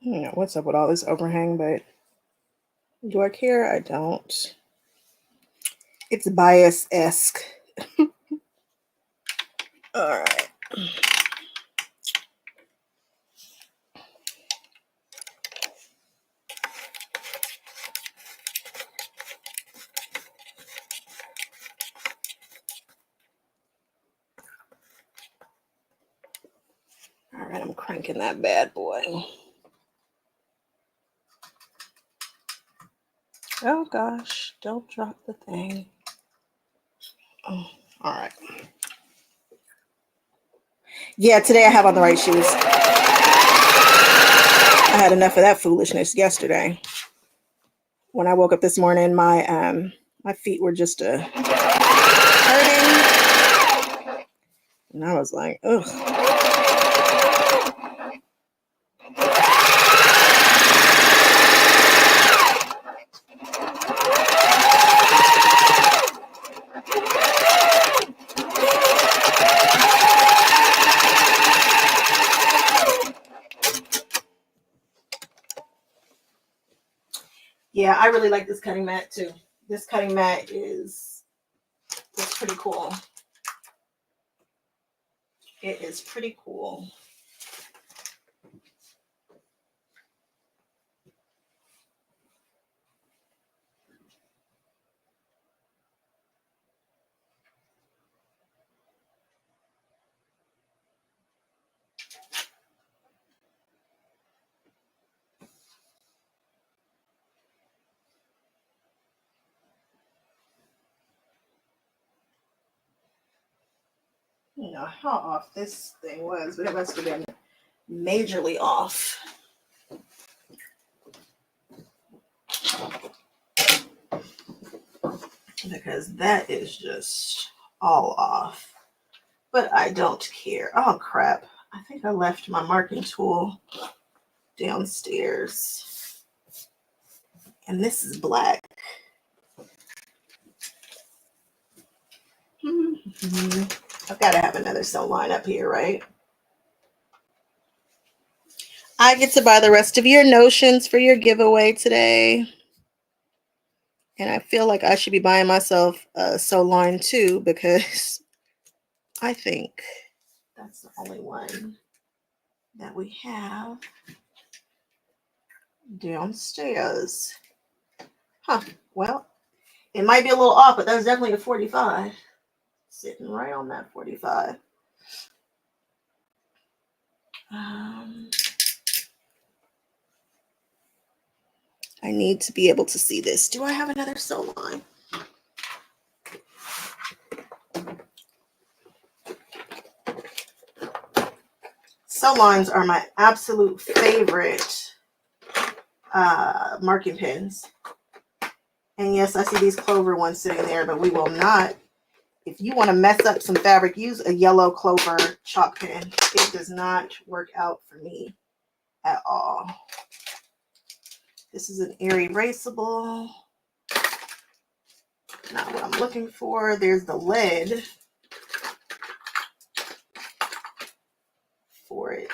I don't know what's up with all this overhang, but do I care? I don't. It's bias-esque. All right. All right, I'm cranking that bad boy. Oh gosh, don't drop the thing. Oh, all right. Yeah, today I have on the right shoes. I had enough of that foolishness yesterday. When I woke up this morning, my feet were just hurting. And I was like, ugh. Yeah, I really like this cutting mat too. This cutting mat is pretty cool. It is pretty cool. You know how off this thing was, but it must have been majorly off. Because that is just all off. But I don't care. Oh crap. I think I left my marking tool downstairs. And this is black. I've got to have another sew line up here, right? I get to buy the rest of your notions for your giveaway today. And I feel like I should be buying myself a sew line too, because I think that's the only one that we have downstairs. Huh. Well, it might be a little off, but that's definitely a 45. Sitting right on that 45. I need to be able to see this. Do I have another sew line? Sew lines are my absolute favorite marking pens. And yes, I see these Clover ones sitting there, but we will not. If you want to mess up some fabric, use a yellow Clover chalk pen. It does not work out for me at all. This is an air erasable. Not what I'm looking for. There's the lead for it.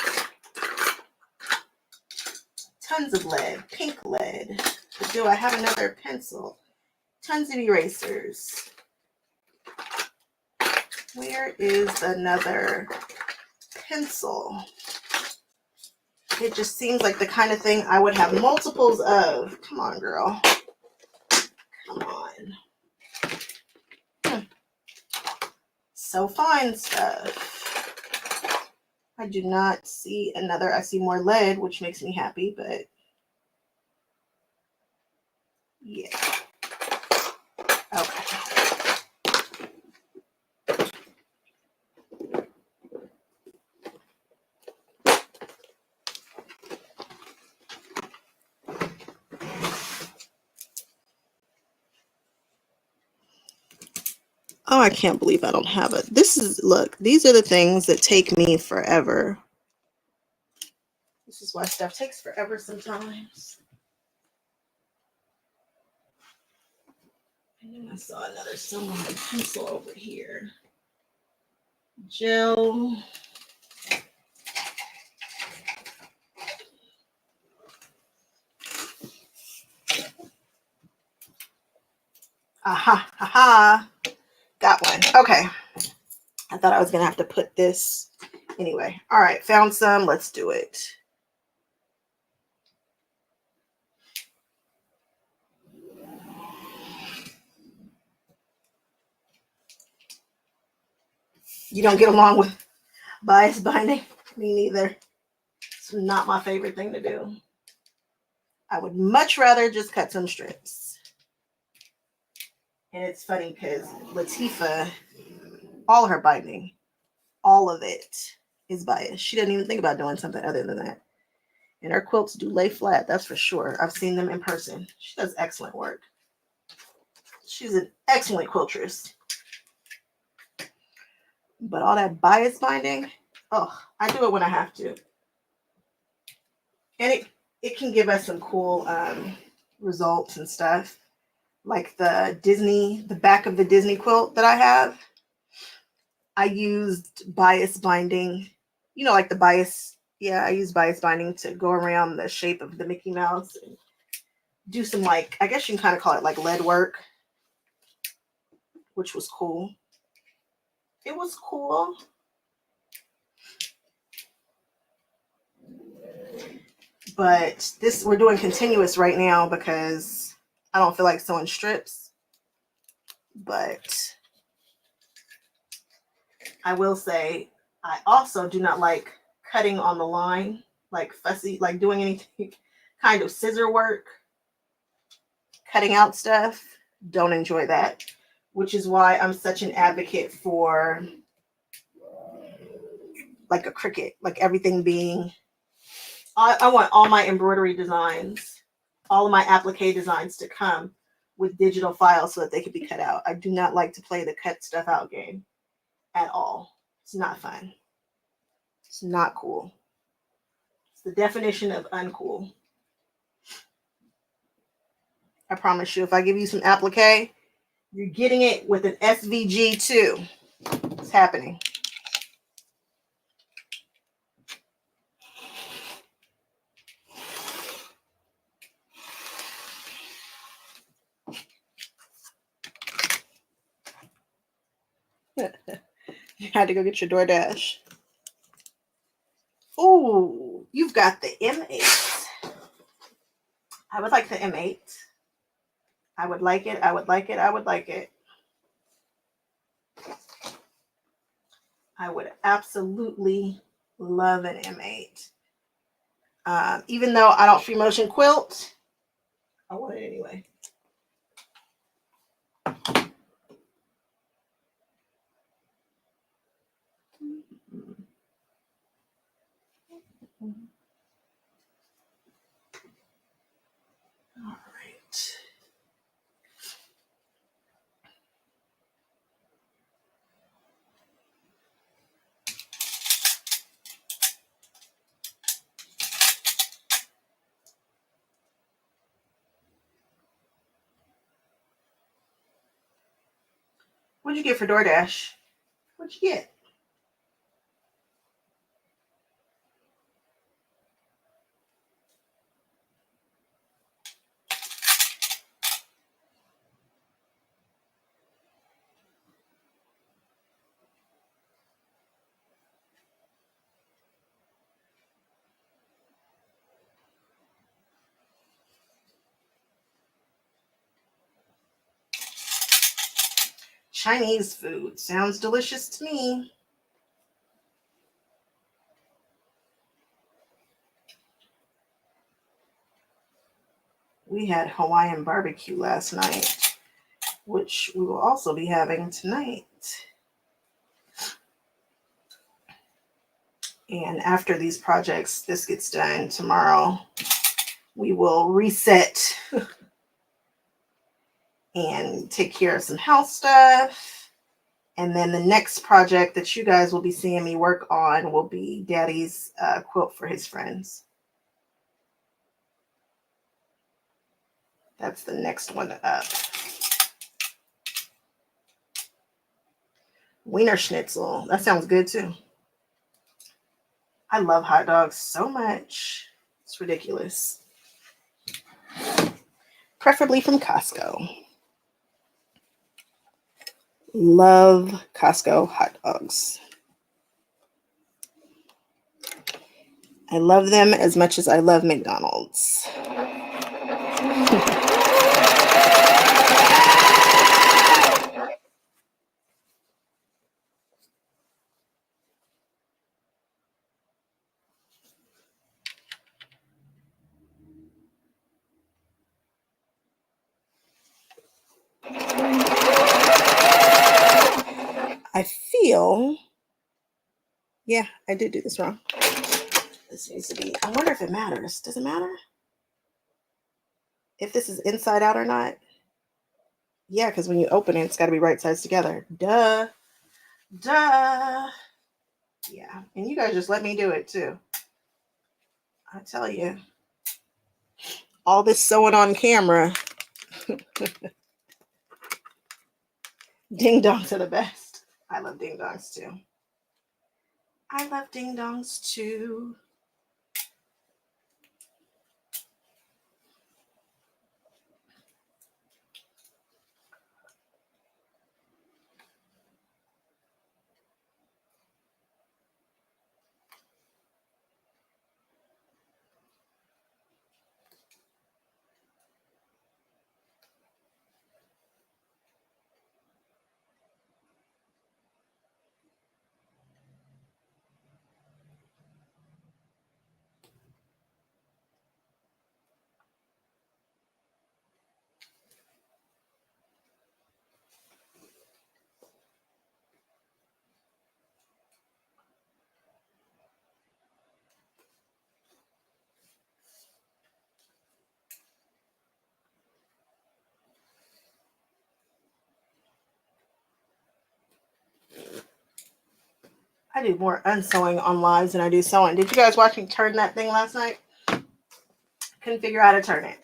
Tons of lead, pink lead. But do I have another pencil? Tons of erasers. Where is another pencil? It just seems like the kind of thing I would have multiples of. Come on, girl. Come on. So fine stuff. I do not see another. I see more lead, which makes me happy, but yeah. Okay. Oh, I can't believe I don't have it. Look, these are the things that take me forever. This is why stuff takes forever sometimes. And then I saw another silver pencil over here. Gel. Aha, aha. Got one. Okay. I thought I was going to have to put this. Anyway. All right. Found some. Let's do it. You don't get along with bias binding? Me neither. It's not my favorite thing to do. I would much rather just cut some strips. And it's funny because Latifah, all her binding, all of it is bias. She doesn't even think about doing something other than that. And her quilts do lay flat, that's for sure. I've seen them in person. She does excellent work. She's an excellent quiltress. But all that bias binding, oh, I do it when I have to. And it can give us some cool results and stuff. Like the back of the Disney quilt that I have. I used bias binding, like the bias. Yeah, I used bias binding to go around the shape of the Mickey Mouse and do some, like, I guess you can kind of call it like lead work, which was cool. It was cool. But we're doing continuous right now because I don't feel like sewing strips. But I will say I also do not like cutting on the line, like fussy, like doing anything kind of scissor work, cutting out stuff. Don't enjoy that, which is why I'm such an advocate for like a Cricut, like everything being, I want all my embroidery designs, all of my applique designs to come with digital files so that they can be cut out. I do not like to play the cut stuff out game at all. It's not fun. It's not cool. It's the definition of uncool. I promise you, if I give you some applique, you're getting it with an SVG too. It's happening. You had to go get your DoorDash. Ooh, you've got the M8. I would like the M8. I would like it. I would like it. I would like it. I would absolutely love an M8. Even though I don't free motion quilt, I want it anyway. All right. What'd you get for DoorDash? What'd you get? Chinese food sounds delicious to me. We had Hawaiian barbecue last night, which we will also be having tonight. And after these projects, this gets done tomorrow, we will reset and take care of some house stuff. And then the next project that you guys will be seeing me work on will be Daddy's quilt for his friends. That's the next one up. Wiener Schnitzel. That sounds good too. I love hot dogs so much. It's ridiculous. Preferably from Costco. Love Costco hot dogs. I love them as much as I love McDonald's. I feel, yeah, I did do this wrong. This needs to be, I wonder if it matters. Does it matter? If this is inside out or not? Yeah, because when you open it, it's got to be right sides together. Duh. Duh. Yeah, and you guys just let me do it too. I tell you. All this sewing on camera. Ding dongs are the best. I love ding dongs too. I love ding dongs too. I do more unsewing on lives than I do sewing. Did you guys watch me turn that thing last night? Couldn't figure out how to turn it.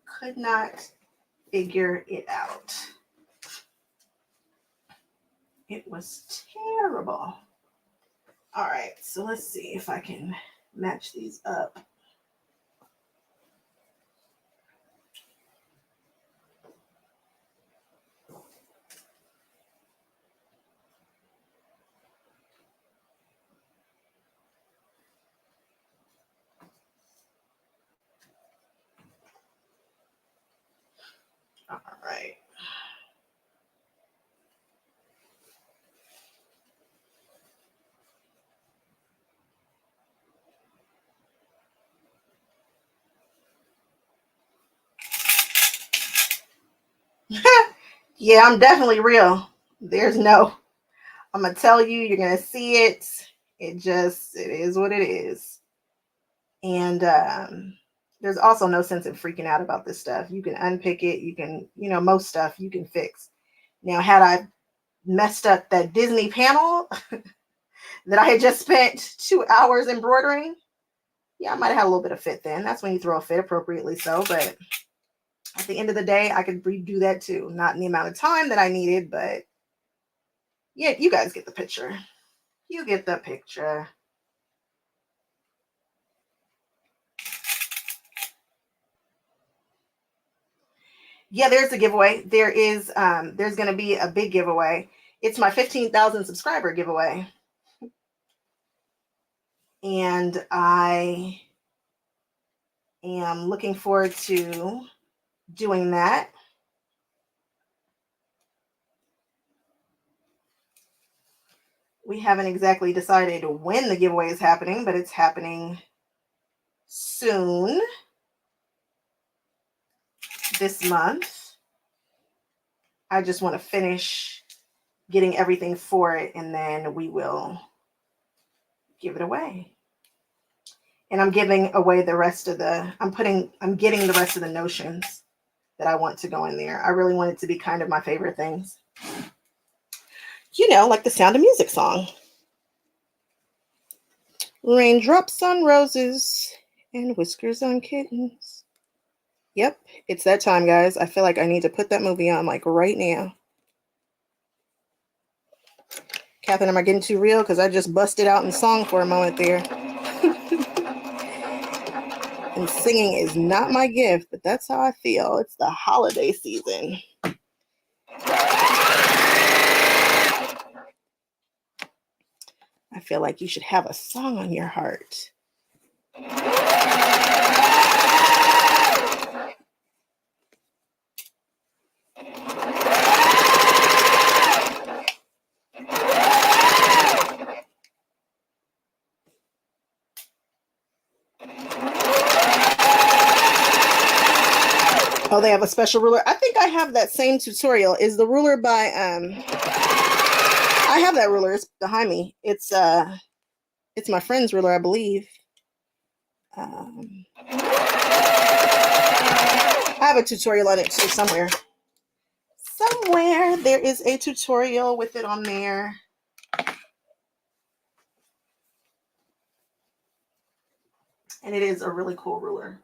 Could not figure it out. It was terrible. All right, so let's see if I can match these up. All right. Yeah, I'm definitely real. There's no, I'm going to tell you, you're going to see it. It is what it is. And there's also no sense in freaking out about this stuff. You can unpick it. You can, most stuff you can fix. Now, had I messed up that Disney panel that I had just spent 2 hours embroidering, yeah, I might have had a little bit of fit then. That's when you throw a fit, appropriately so. But at the end of the day, I could redo that too. Not in the amount of time that I needed, but yeah, you guys get the picture. You get the picture. Yeah, there's a giveaway. There's going to be a big giveaway. It's my 15,000 subscriber giveaway. And I am looking forward to doing that. We haven't exactly decided when the giveaway is happening, but it's happening soon this month. I just want to finish getting everything for it, and then we will give it away. And I'm giving away the rest of the, I'm getting the rest of the notions that I want to go in there. I really want it to be kind of my favorite things. You know, like the Sound of Music song. Raindrops on roses and whiskers on kittens. Yep, it's that time, guys. I feel like I need to put that movie on like right now. Catherine, am I getting too real? Because I just busted out in song for a moment there. And singing is not my gift, but that's how I feel. It's the holiday season. I feel like you should have a song on your heart. Oh, they have a special ruler. I think I have that same tutorial. Is the ruler by I have that ruler. It's behind me. It's my friend's ruler, I believe. I have a tutorial on it too somewhere. Somewhere there is a tutorial with it on there. And it is a really cool ruler.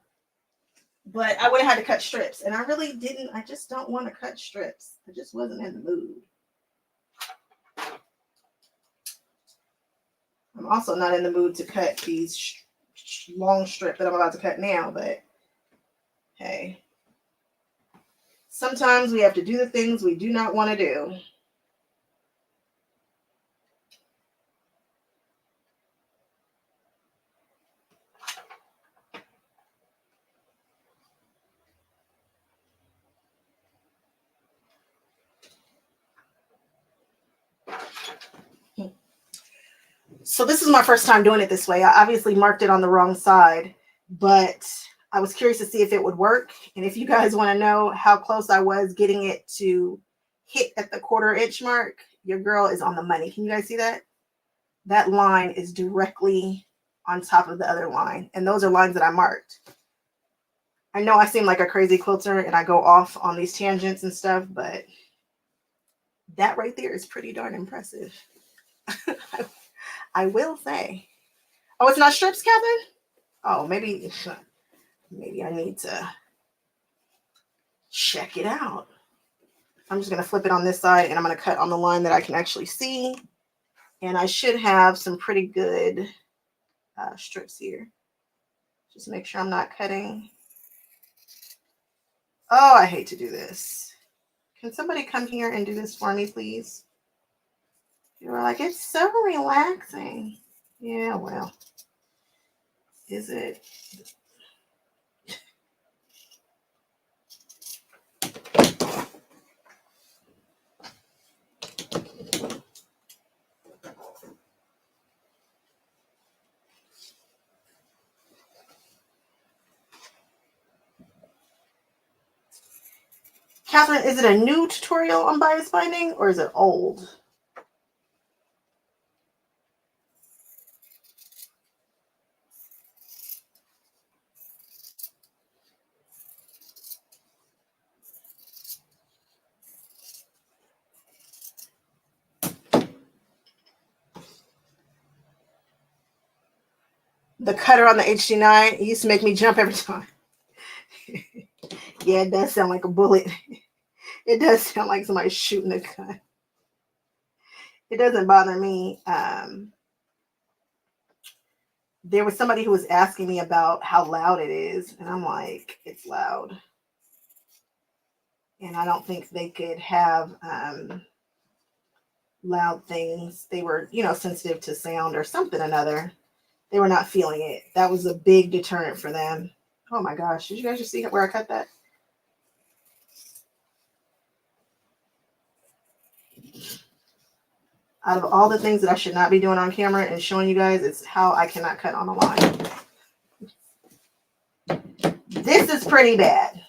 But I would have had to cut strips. And I really didn't. I just don't want to cut strips. I just wasn't in the mood. I'm also not in the mood to cut these long strip that I'm about to cut now. But hey. Sometimes we have to do the things we do not want to do. So this is my first time doing it this way. I obviously marked it on the wrong side, but I was curious to see if it would work. And if you guys want to know how close I was getting it to hit at the 1/4 inch mark, your girl is on the money. Can you guys see that? That line is directly on top of the other line. And those are lines that I marked. I know I seem like a crazy quilter and I go off on these tangents and stuff, but that right there is pretty darn impressive. I will say. Oh, it's not strips, Catherine? Oh, maybe I need to check it out. I'm just going to flip it on this side and I'm going to cut on the line that I can actually see. And I should have some pretty good strips here. Just make sure I'm not cutting. Oh, I hate to do this. Can somebody come here and do this for me, please? You were like, it's so relaxing. Yeah, well, is it? Catherine, is it a new tutorial on bias binding or is it old? The cutter on the HD9 used to make me jump every time. Yeah, it does sound like a bullet. It does sound like somebody shooting a gun. It doesn't bother me. There was somebody who was asking me about how loud it is, and I'm like, it's loud. And I don't think they could have loud things. They were, sensitive to sound or something or another. They were not feeling it. That was a big deterrent for them. Oh my gosh. Did you guys just see where I cut that? Out of all the things that I should not be doing on camera and showing you guys, it's how I cannot cut on a line. This is pretty bad.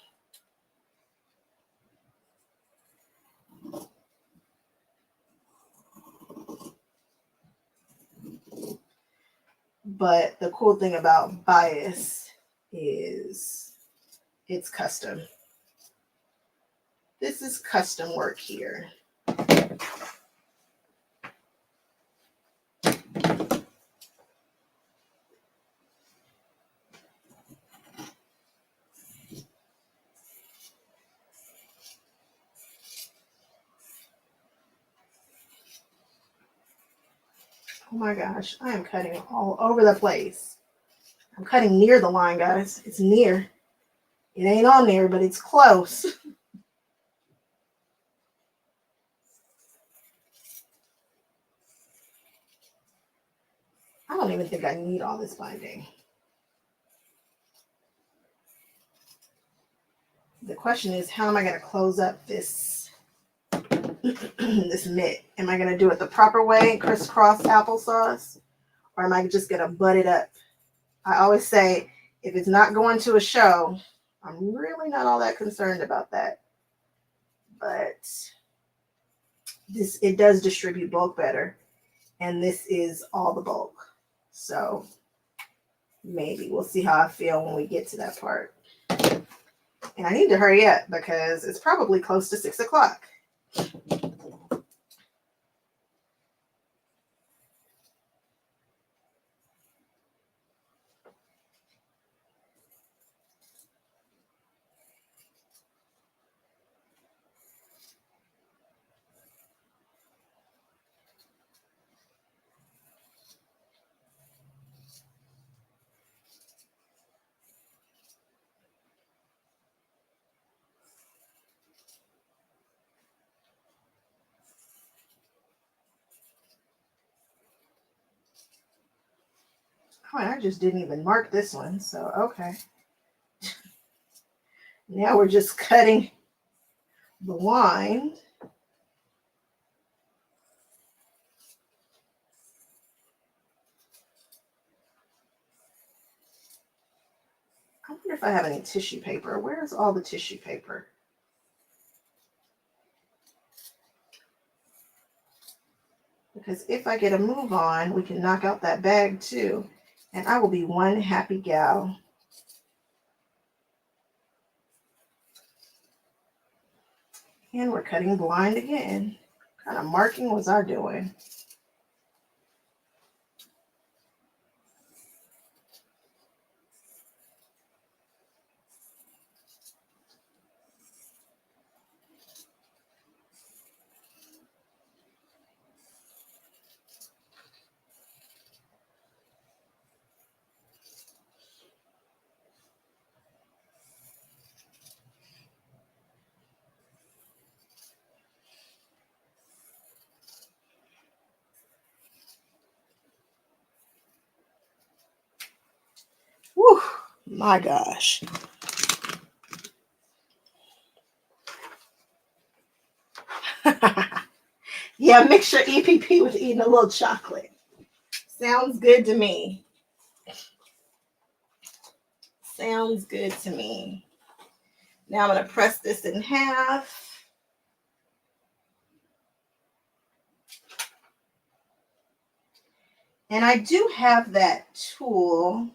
But the cool thing about Bias is it's custom. This is custom work here. Oh my gosh, I am cutting all over the place. I'm cutting near the line, guys. It's near. It ain't on there, but it's close. I don't even think I need all this binding. The question is, how am I going to close up this this mitt? Am I going to do it the proper way, crisscross applesauce, or am I just going to butt it up? I always say, if it's not going to a show, I'm really not all that concerned about that. But it does distribute bulk better, and this is all the bulk. So maybe we'll see how I feel when we get to that part. And I need to hurry up because it's probably close to 6 o'clock. Oh, and I just didn't even mark this one, so okay. Now we're just cutting the line. I wonder if I have any tissue paper. Where's all the tissue paper? Because if I get a move on, we can knock out that bag too. And I will be one happy gal. And we're cutting blind again. What kind of marking was I doing? Whew, my gosh. Yeah, mix your EPP with eating a little chocolate. Sounds good to me. Sounds good to me. Now I'm going to press this in half. And I do have that tool,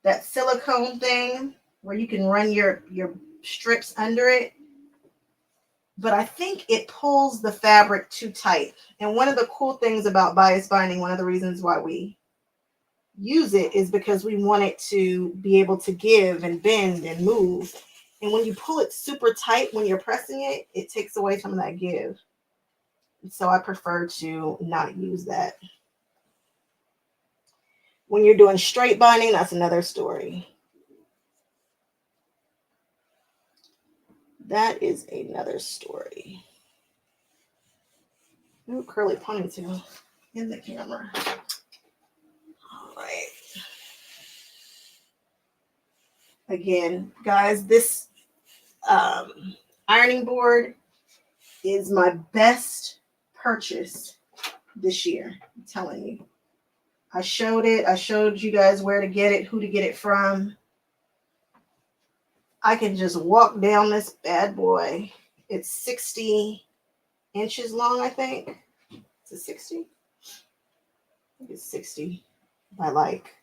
that silicone thing where you can run your strips under it. But I think it pulls the fabric too tight. And one of the cool things about bias binding, one of the reasons why we use it is because we want it to be able to give and bend and move. And when you pull it super tight when you're pressing it, it takes away some of that give. So I prefer to not use that. When you're doing straight binding, that's another story. That is another story. Ooh, curly ponytail in the camera. All right. Again, guys, this ironing board is my best purchase this year. I'm telling you. I showed it. I showed you guys where to get it, who to get it from. I can just walk down this bad boy. It's 60 inches long, I think. Is it 60? I think it's 60 by like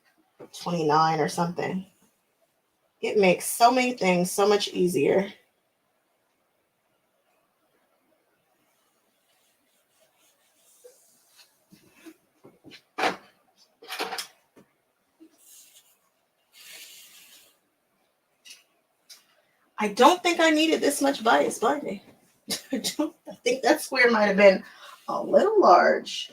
29 or something. It makes so many things so much easier. I don't think I needed this much bias binding. I think that square might have been a little large.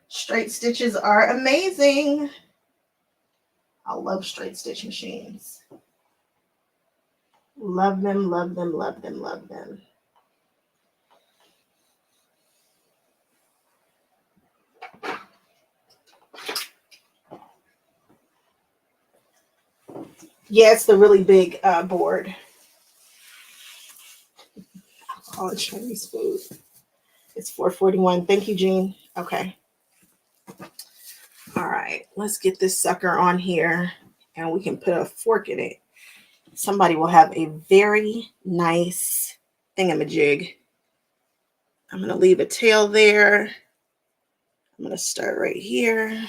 Straight stitches are amazing. I love straight stitch machines. Love them, love them, love them, love them. Yeah, it's the really big board. Call it Chinese food. It's $4.41. Thank you, Jean. Okay. All right, let's get this sucker on here and we can put a fork in it. Somebody will have a very nice thingamajig. I'm going to leave a tail there. I'm going to start right here.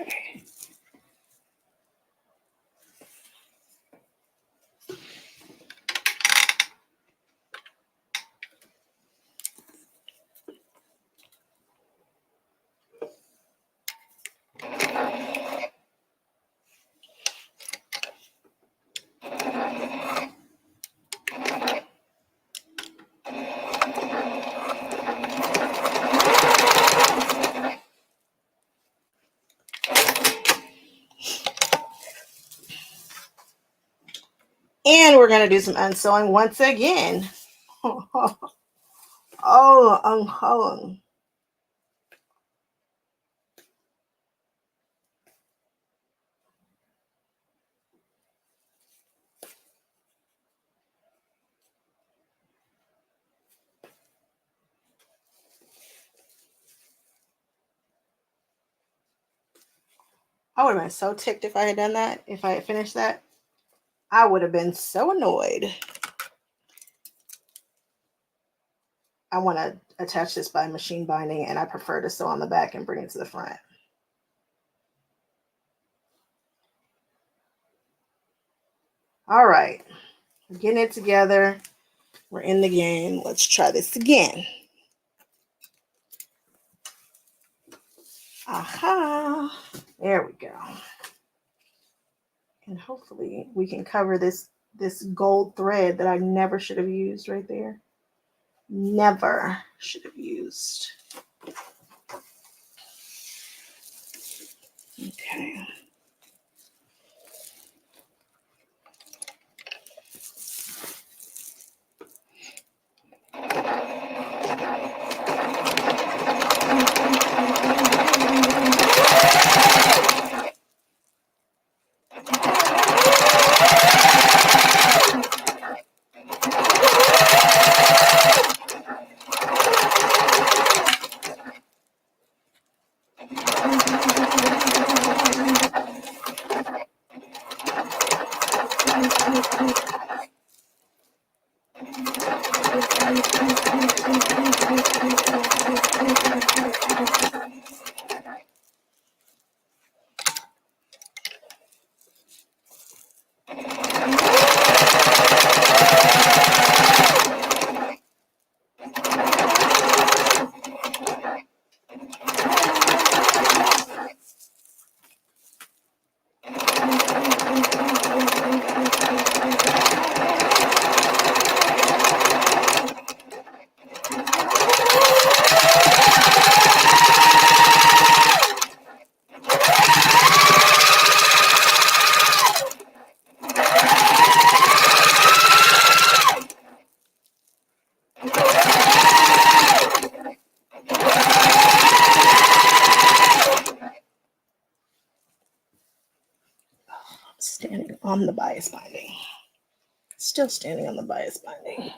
Okay. And we're going to do some unsewing once again. Oh, unhung. I would have been so ticked if I had done that. If I had finished that, I would have been so annoyed. I want to attach this by machine binding, and I prefer to sew on the back and bring it to the front. All right, we're getting it together. We're in the game. Let's try this again. Aha, there we go. And hopefully we can cover this gold thread that I never should have used right there. Never should have used. Okay. on the bias binding. Still standing on the bias binding.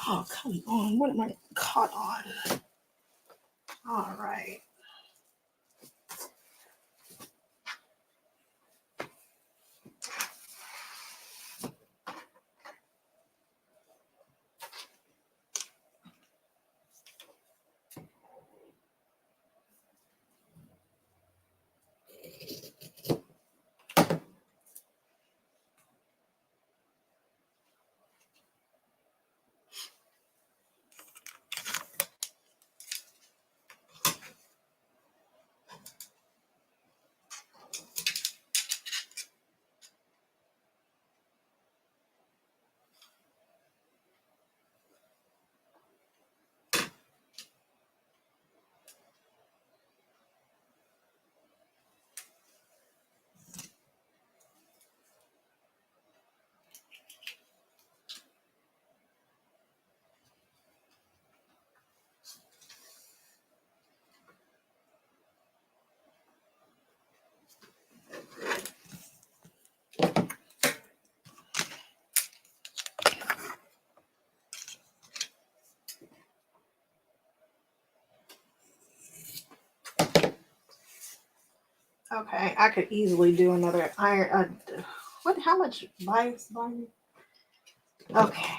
Oh, come on. What am I caught on? All right. Okay, I could easily do another iron. What? How much bias binding? Okay.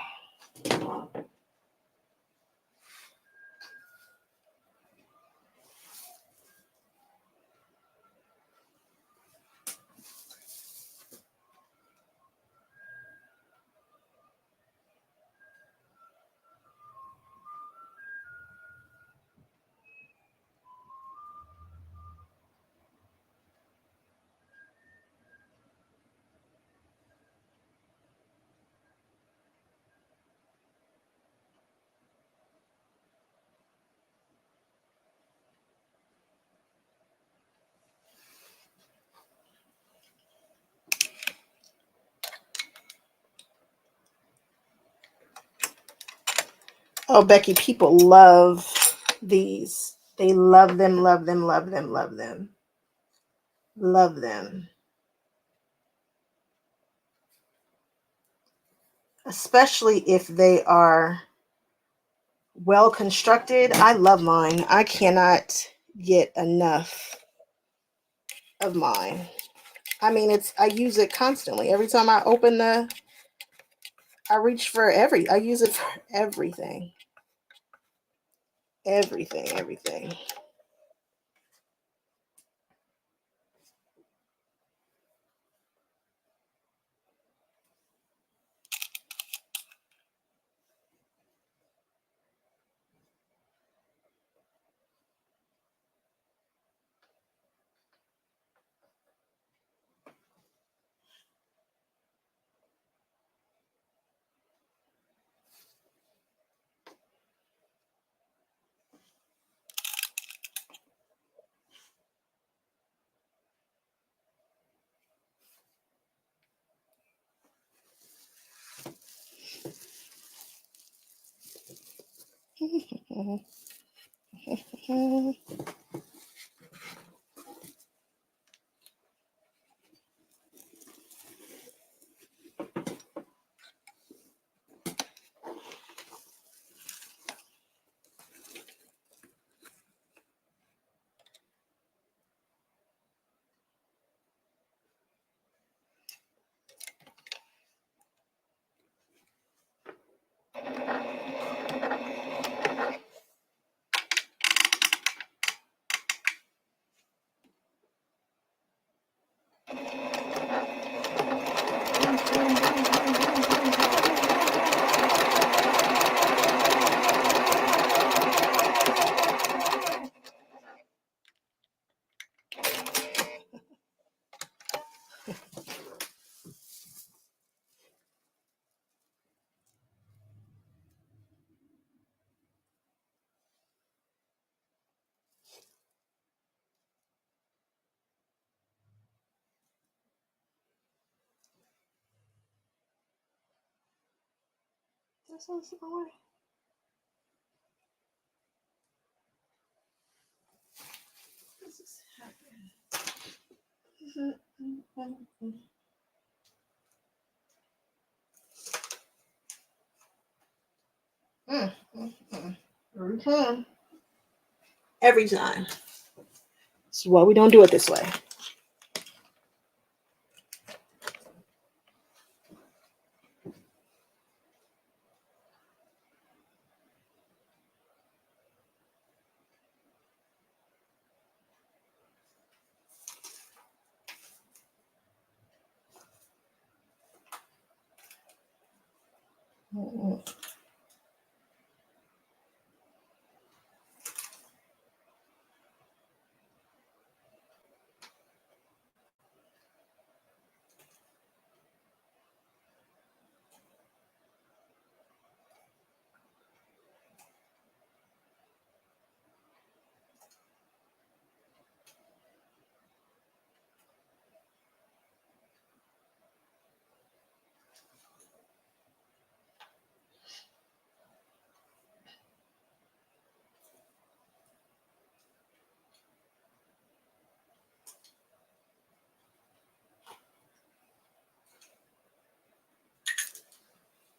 Oh, Becky, people love these. They love them, love them, love them, love them. Love them. Especially if they are well constructed. I love mine. I cannot get enough of mine. I mean, I use it constantly. Every time I open I reach for I use it for everything. Everything, everything. This one's going. This is happening. Every time. Every time. This is why we don't do it this way.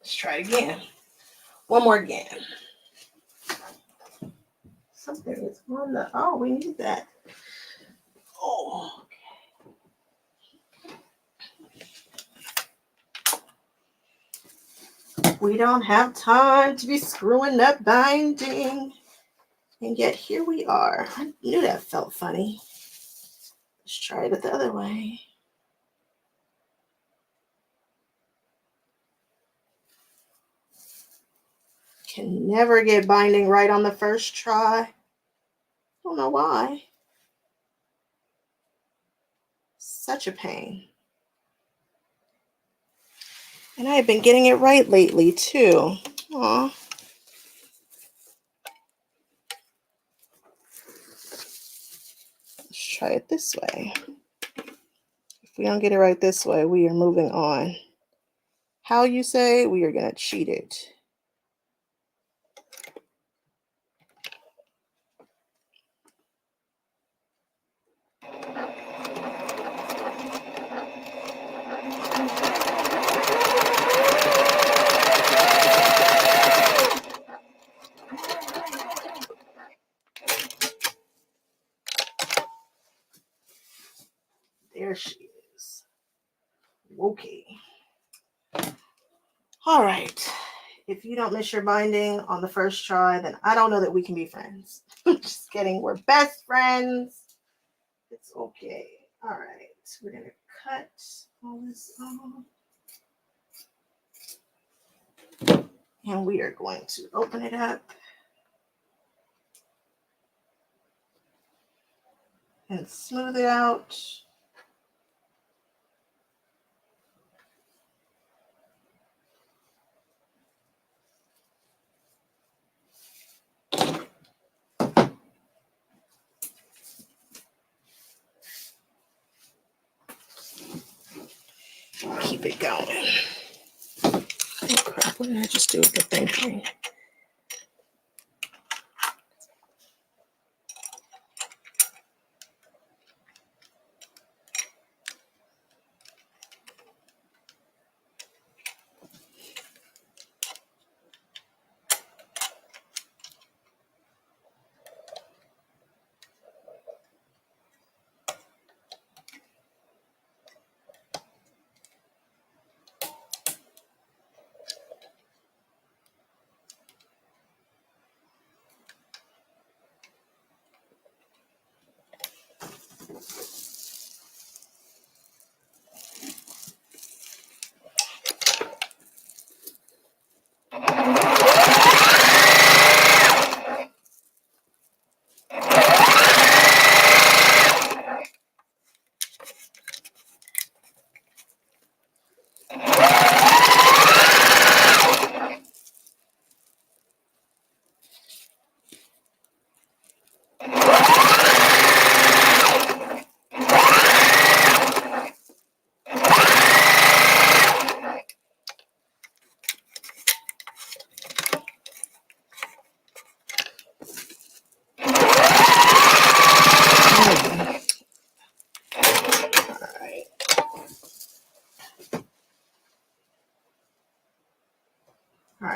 Let's try it again. One more again. Something is on the. Oh, we need that. Oh. We don't have time to be screwing up binding. And yet here we are. I knew that felt funny. Let's try it the other way. Can never get binding right on the first try. Don't know why. Such a pain. And I have been getting it right lately too. Aw. Let's try it this way. If we don't get it right this way, we are moving on. How you say? We are going to cheat it. There she is. Okay. All right. If you don't miss your binding on the first try, then I don't know that we can be friends. Just kidding. We're best friends. It's okay. All right. We're going to cut all this off. And we are going to open it up. And smooth it out. Keep it going. Oh crap, what did I just do with the thing?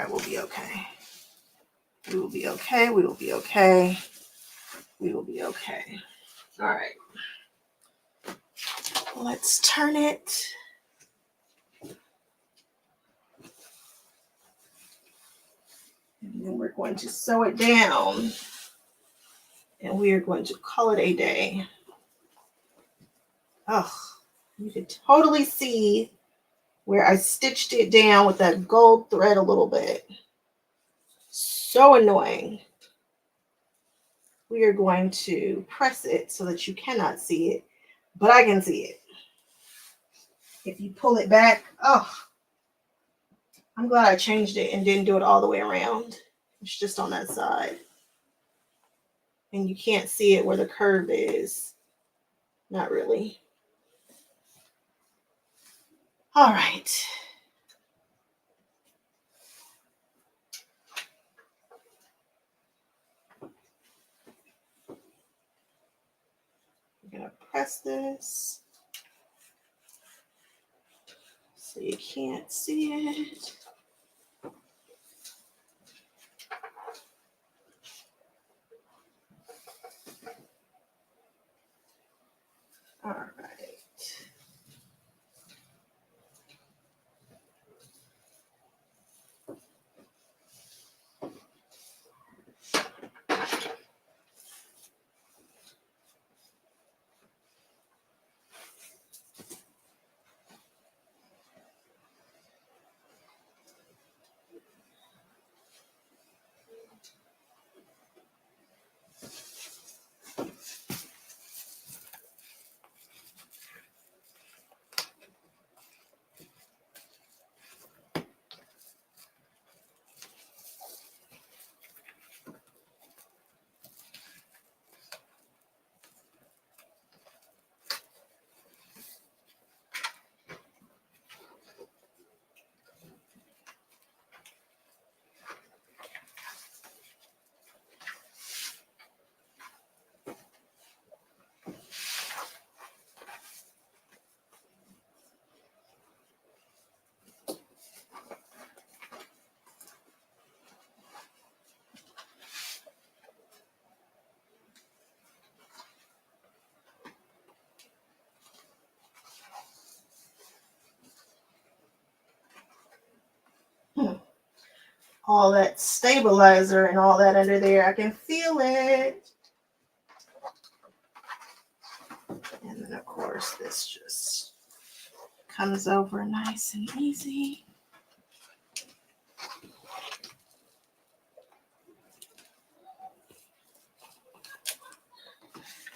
right, we'll be okay. We will be okay. We will be okay. We will be okay. All right. Let's turn it. And then we're going to sew it down. And we are going to call it a day. Oh, you can totally see where I stitched it down with that gold thread a little bit. So annoying. We are going to press it so that you cannot see it, but I can see it. If you pull it back, oh, I'm glad I changed it and didn't do it all the way around. It's just on that side. And you can't see it where the curve is. Not really. All right. I'm going to press this so you can't see it. All right. All that stabilizer and all that under there, I can feel it. And then of course this just comes over nice and easy.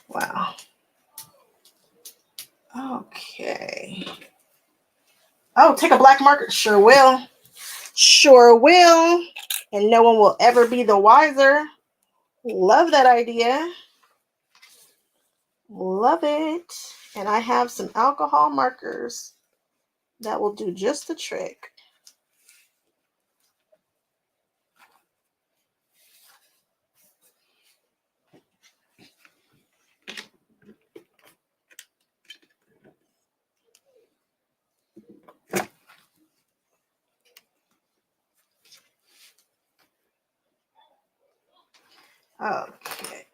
Wow. Okay. Oh, take a black marker. Sure will. Sure will. And no one will ever be the wiser. Love that idea. Love it. And I have some alcohol markers that will do just the trick. Okay.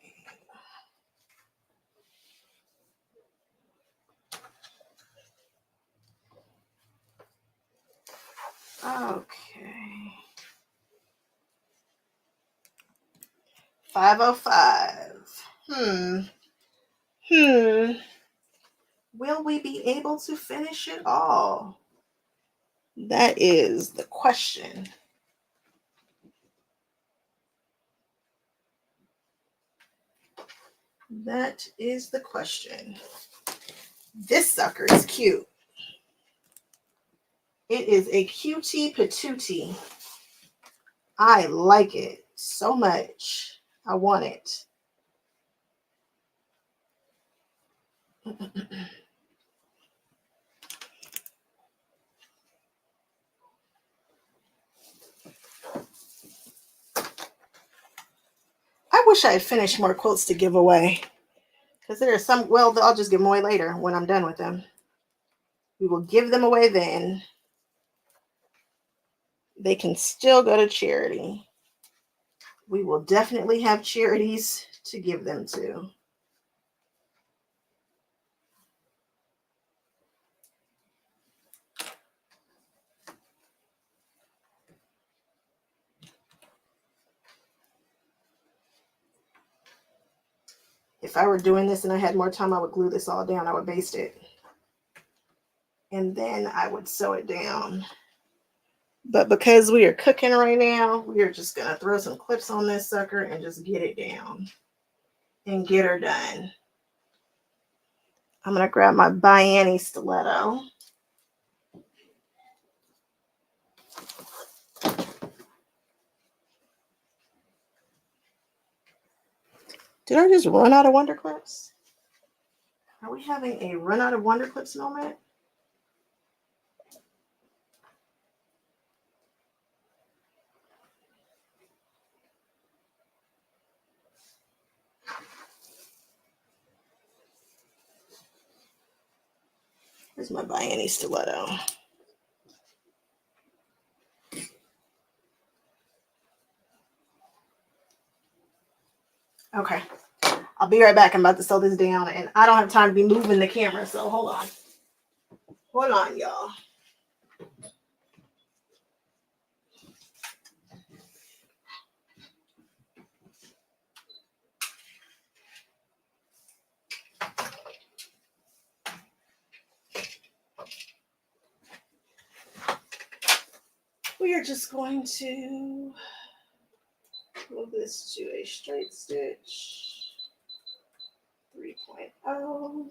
Okay. 5:05. Will we be able to finish it all? That is the question. That is the question. This sucker is cute. It is a cutie patootie. I like it so much. I want it. I wish I had finished more quilts to give away. Because there are some, well, I'll just give them away later when I'm done with them. We will give them away then. they can still go to charity. We will definitely have charities to give them to. If I were doing this and I had more time, I would glue this all down. I would baste it. And then I would sew it down. But because we are cooking right now, we are just going to throw some clips on this sucker and just get it down and get her done. I'm going to grab my Bianni stiletto. Did I just run out of Wonder Clips? Are we having a run out of Wonder Clips moment? Here's my Bianni stiletto. Okay. I'll be right back. I'm about to sew this down, and I don't have time to be moving the camera, so hold on. Hold on, y'all. We are just going to move this to a straight stitch 3.0.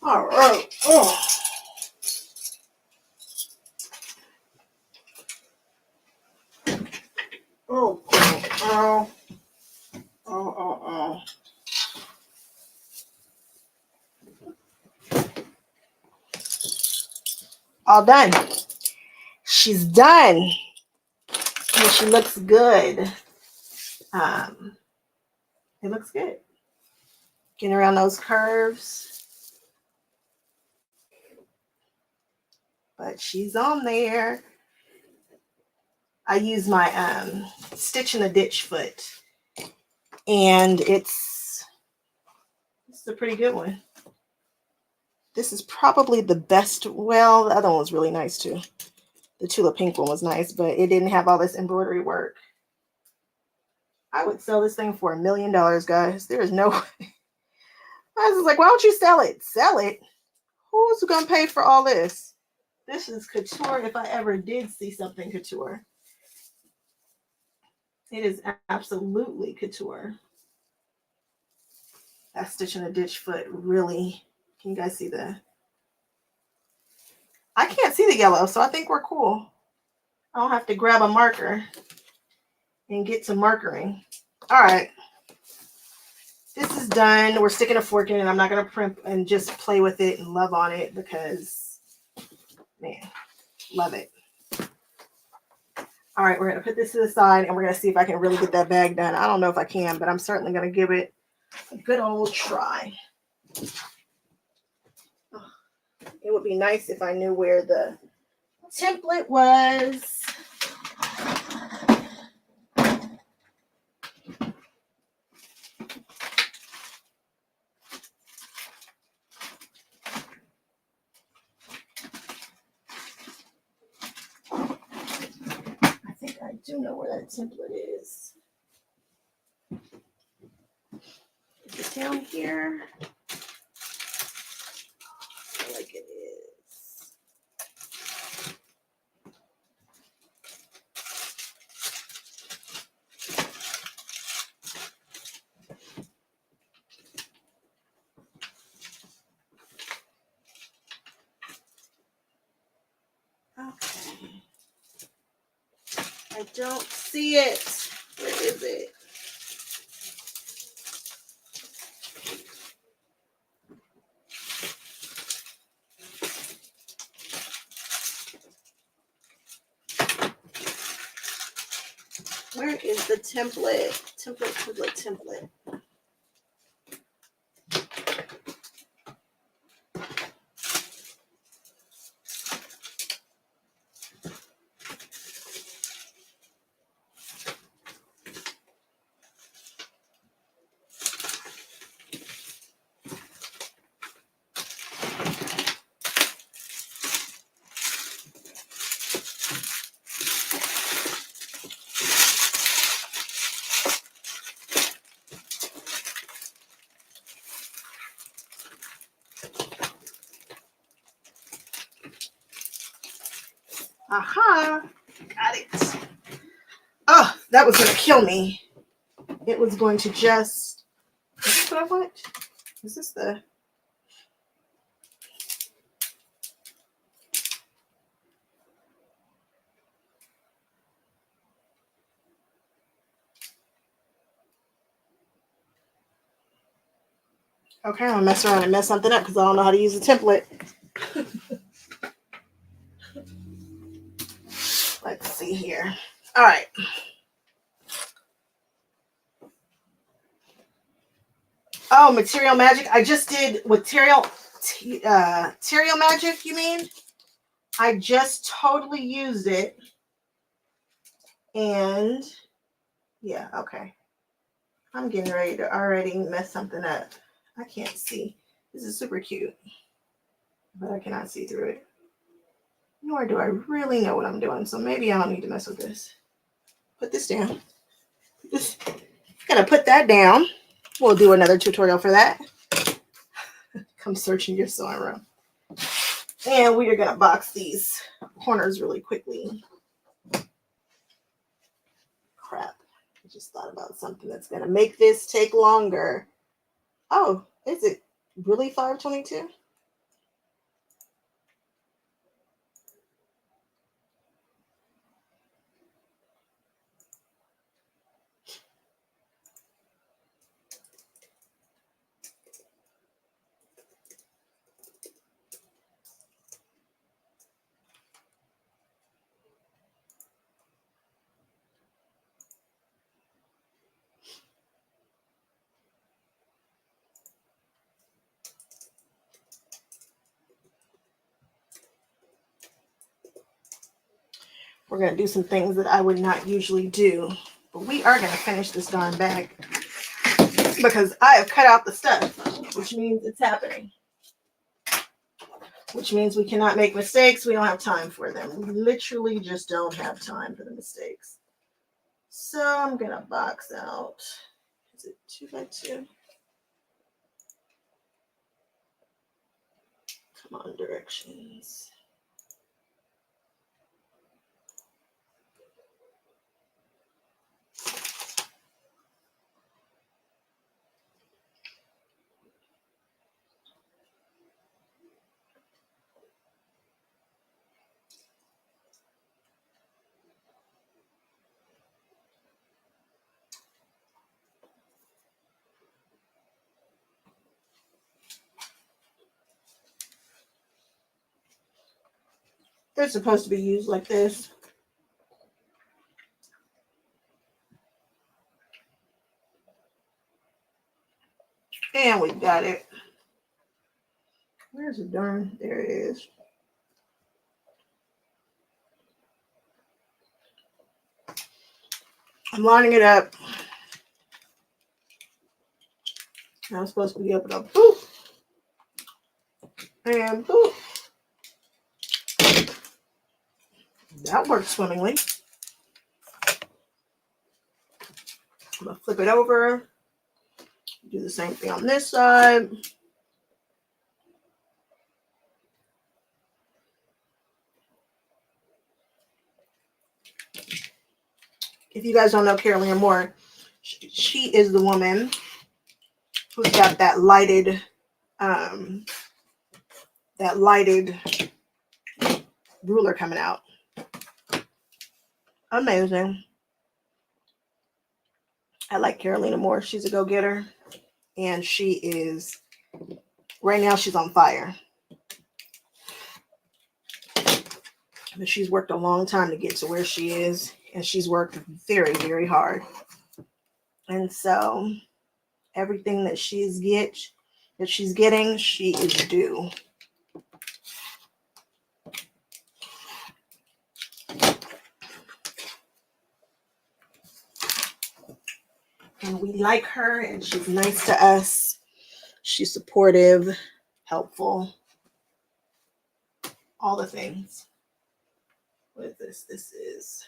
All right. Oh. Oh, oh, oh. All done. She's done. And she looks good. It looks good. Getting around those curves. But she's on there. I use my Stitch in the Ditch foot. And this is a pretty good one. This is probably the best. Well, the other one was really nice too. The Tulip Pink one was nice, but it didn't have all this embroidery work. I would sell this thing for $1 million, guys. There is no way. I was like, why don't you sell it? Sell it? Who's going to pay for all this? This is couture if I ever did see something couture. It is absolutely couture. That Stitch in the Ditch foot really. Can you guys see the? I can't see the yellow, so I think we're cool. I'll have to grab a marker and get to markering. All right. This is done. We're sticking a fork in it. I'm not going to primp and just play with it and love on it because, man, love it. All right, we're going to put this to the side and we're going to see if I can really get that bag done. I don't know if I can, but I'm certainly going to give it a good old try. It would be nice if I knew where the template was. I think I do know where that template is. Is it down here? I feel like it is. Okay. I don't see it. Where is it? Where is the template? Template. Aha, got it. Oh, that was going to kill me. It was going to just, is this what I want? Is this the, okay, I'm going to mess around and mess something up because I don't know how to use a template. Let's see here. All right. Oh, Material Magic. I just did with Material Magic, you mean? I just totally used it. And yeah, okay. I'm getting ready to already mess something up. I can't see. This is super cute. But I cannot see through it. Nor do I really know what I'm doing. So maybe I don't need to mess with this. Put this down. Gotta put that down. We'll do another tutorial for that. Come searching your sewing room. And we are gonna box these corners really quickly. Crap. I just thought about something that's gonna make this take longer. Oh, is it really 522? We're going to do some things that I would not usually do. But we are going to finish this darn bag because I have cut out the stuff, which means it's happening. Which means we cannot make mistakes. We don't have time for them. We literally just don't have time for the mistakes. So I'm going to box out. Is it 2x2? Come on, directions. They're supposed to be used like this. And we got it. Where's the darn? There it is. I'm lining it up. I'm supposed to be able to boop. And boop. That worked swimmingly. I'm going to flip it over. Do the same thing on this side. If you guys don't know Carolina Moore, she is the woman who's got that lighted ruler coming out. Amazing. I like Carolina Moore. She's a go-getter. And she is, right now she's on fire. But she's worked a long time to get to where she is. And she's worked very, very hard. And so everything that she's getting, she is due. And we like her, and she's nice to us. She's supportive, helpful, all the things. What is this? This is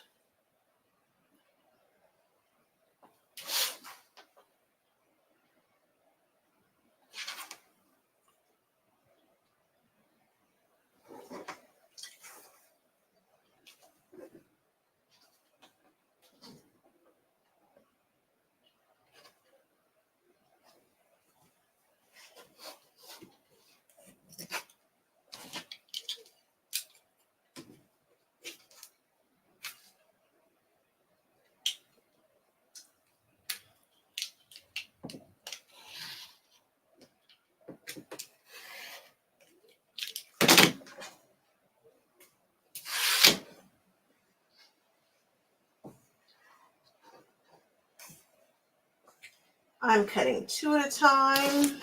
I'm cutting 2 at a time.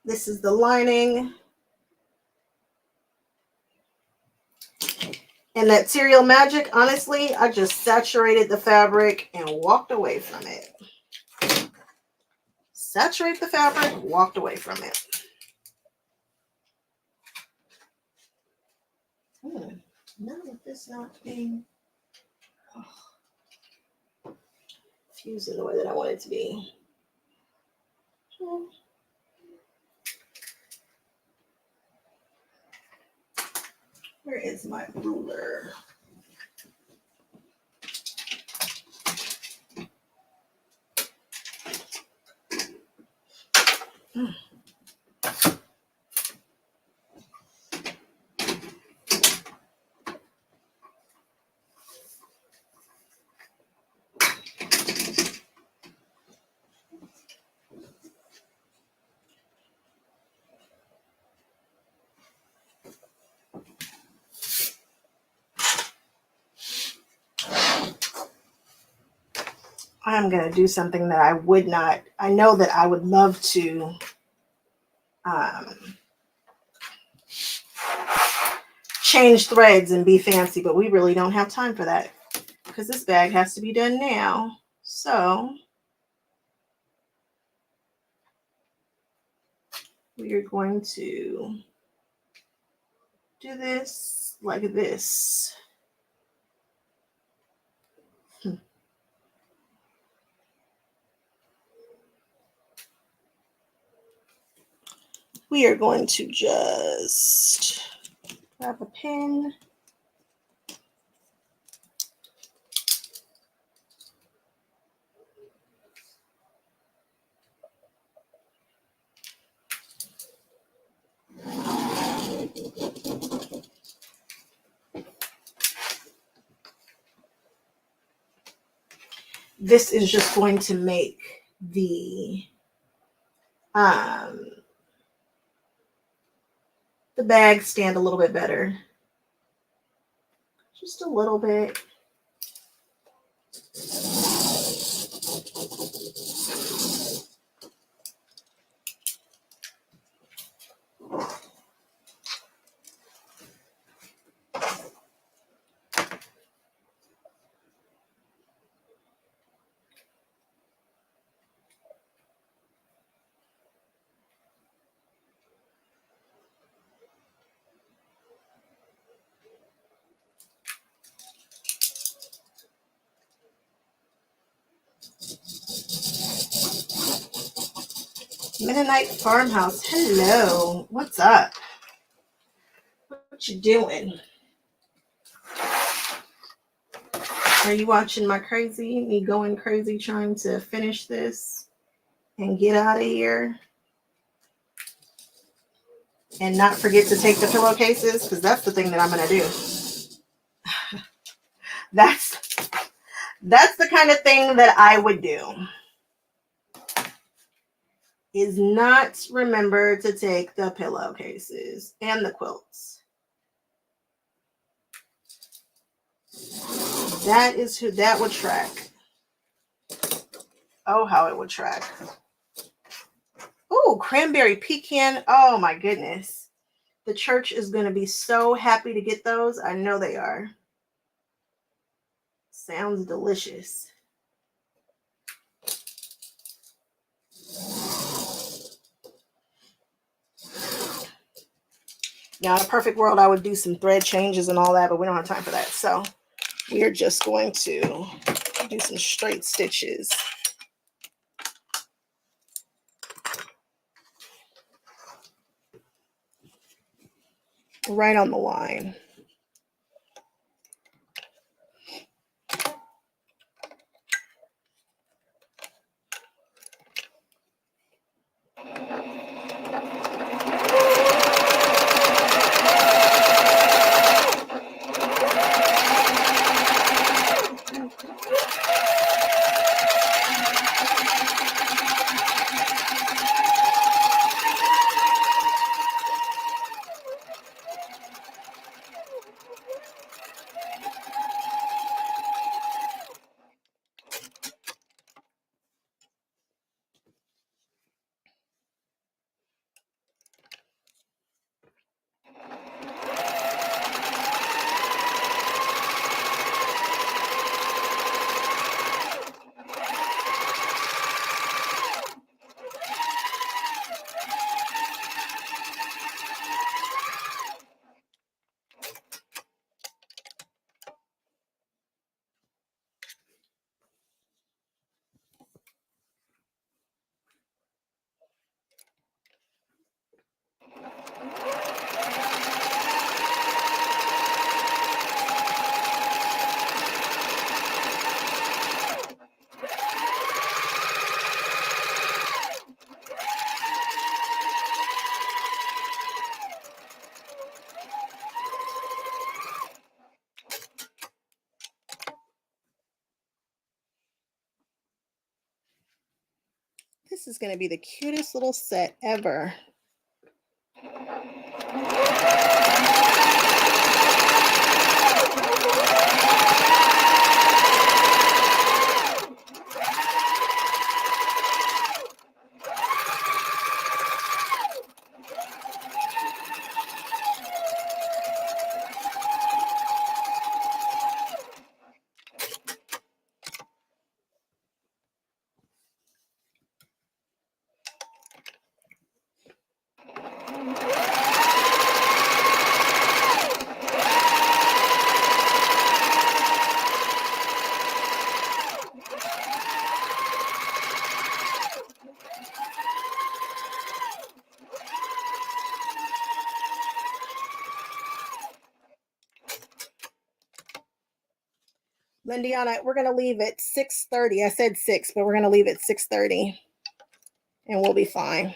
This is the lining. And that Cereal Magic, honestly, I just saturated the fabric and walked away from it. Saturate the fabric, walked away from it. None of this not being fused in the way that I want it to be. Where is my ruler? I'm going to do something that I would not, I know that I would love to change threads and be fancy, but we really don't have time for that because this bag has to be done now. So we are going to do this like this. We are going to just grab a pen. This is just going to make the bag stand a little bit better. Just a little bit. Mennonite Farmhouse. Hello. What's up? What you doing? Are you watching me going crazy trying to finish this and get out of here? And not forget to take the pillowcases, because that's the thing that I'm going to do. That's the kind of thing that I would do. Is not remember to take the pillowcases and the quilts. That is who that would track. Oh, how it would track. Oh, cranberry pecan. Oh my goodness. The church is going to be so happy to get those. I know they are. Sounds delicious. Now, in a perfect world, I would do some thread changes and all that, but we don't have time for that. So we are just going to do some straight stitches. Right on the line. This is going to be the cutest little set ever. Lindiana, we're going to leave at 6:30. I said 6, but we're going to leave at 6:30 and we'll be fine.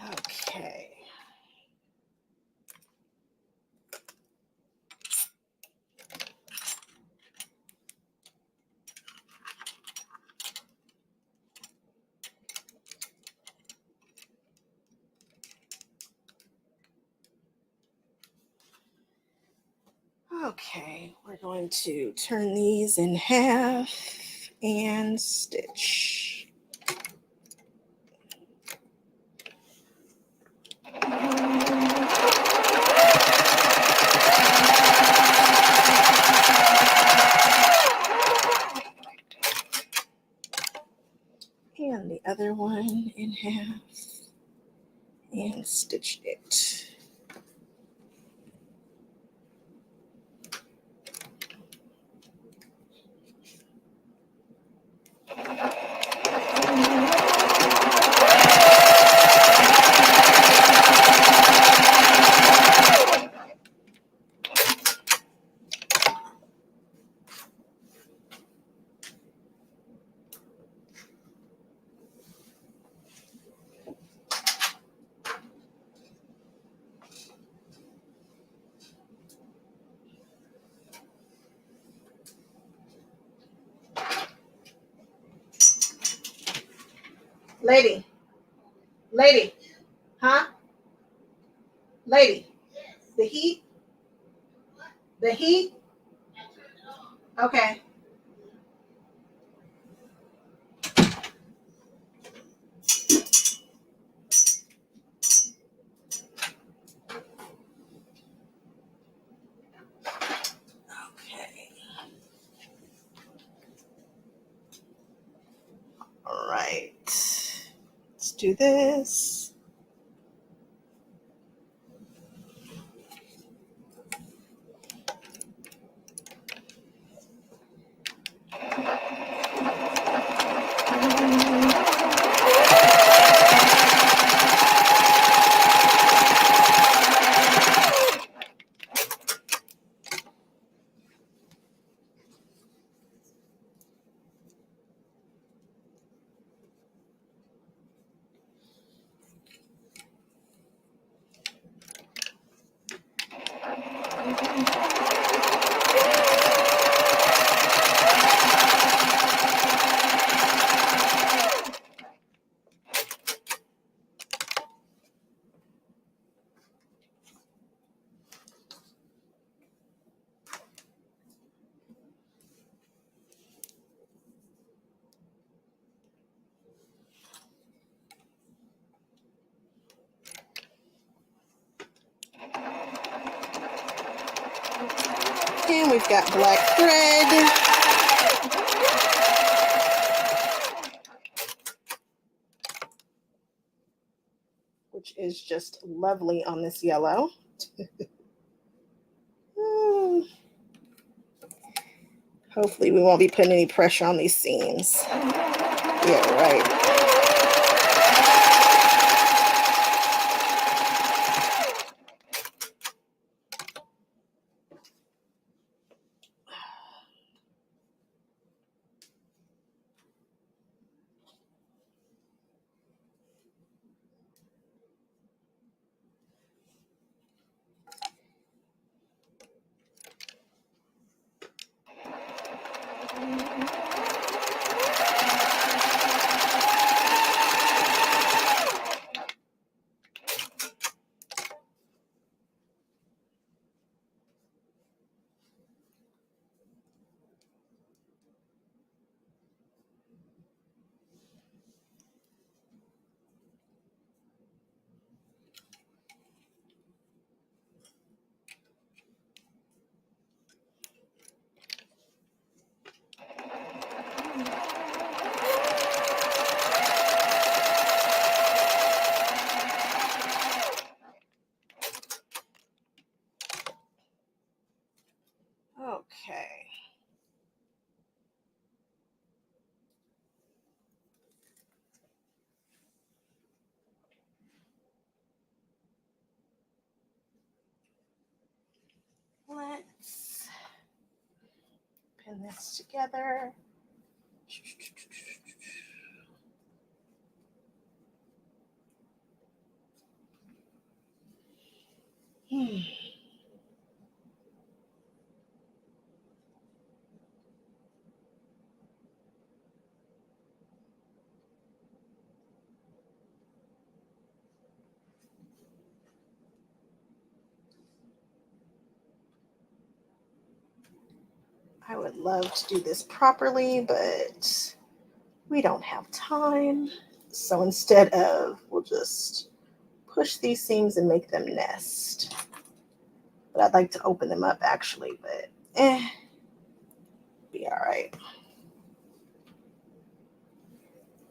Okay. Okay, we're going to turn these in half and stitch. And the other one in half and stitch it. Lady, huh? Lady, the heat? The heat? Okay. Okay. All right. Let's do this. And we've got black thread. Which is just lovely on this yellow. Hopefully we won't be putting any pressure on these seams. Yeah, right. pin this together. I would love to do this properly, but we don't have time. So instead we'll just push these seams and make them nest. But I'd like to open them up actually, but be all right.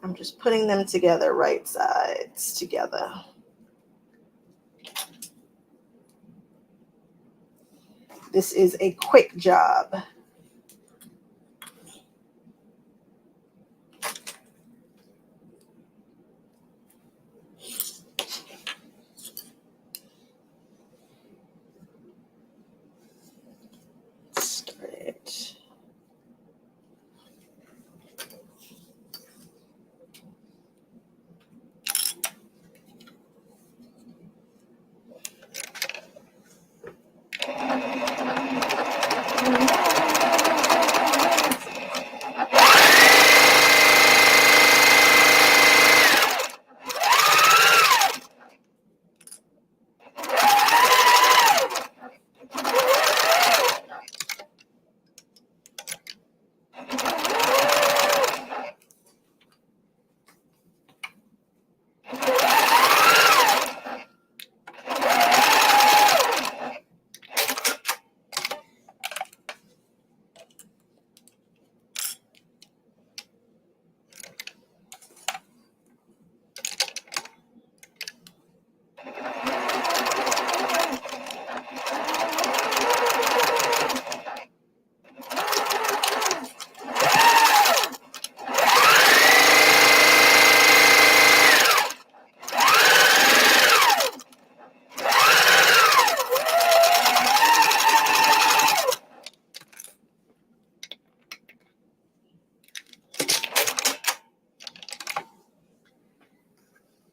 I'm just putting them together, right sides together. This is a quick job. Start it.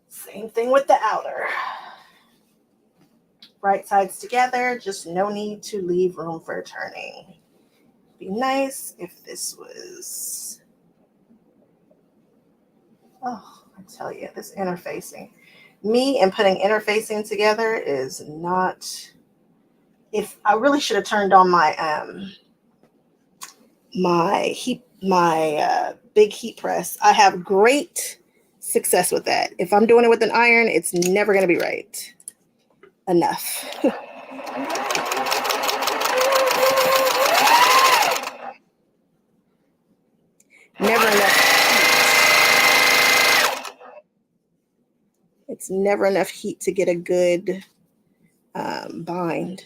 Same thing with the outer. Right sides together, just no need to leave room for turning. Be nice if this was, oh, I tell you, this interfacing. Me and putting interfacing together is not, if I really should have turned on my big heat press. I have great success with that. If I'm doing it with an iron, it's never going to be right enough. Never enough heat. It's never enough heat to get a good bind.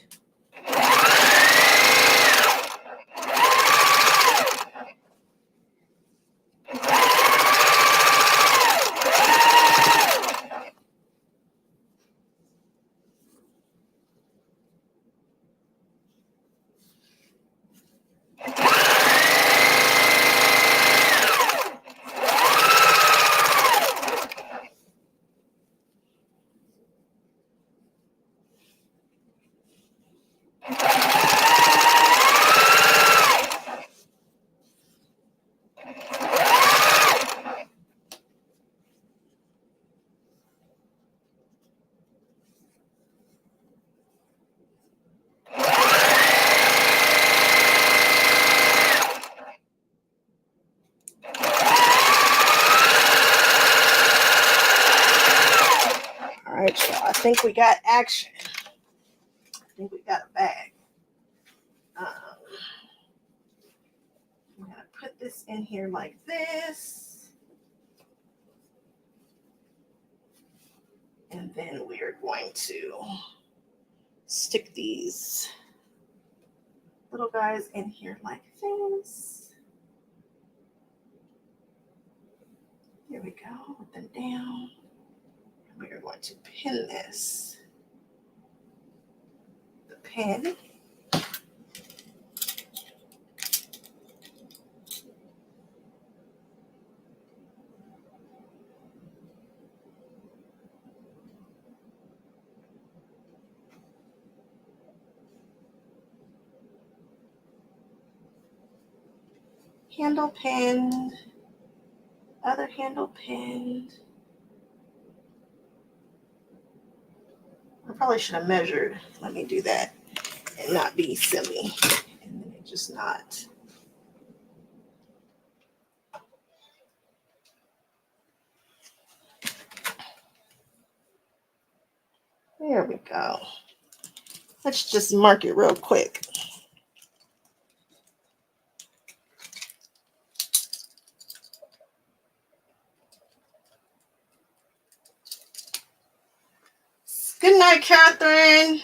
All right, y'all. I think we got action. I think we got a bag. I'm going to put this in here like this. And then we're going to stick these little guys in here like this. Here we go, with them down. We are going to pin this. The pin. Handle pinned. Other handle pinned. I probably should have measured. Let me do that and not be silly. And then it just not. There we go. Let's just mark it real quick. Good night, Catherine.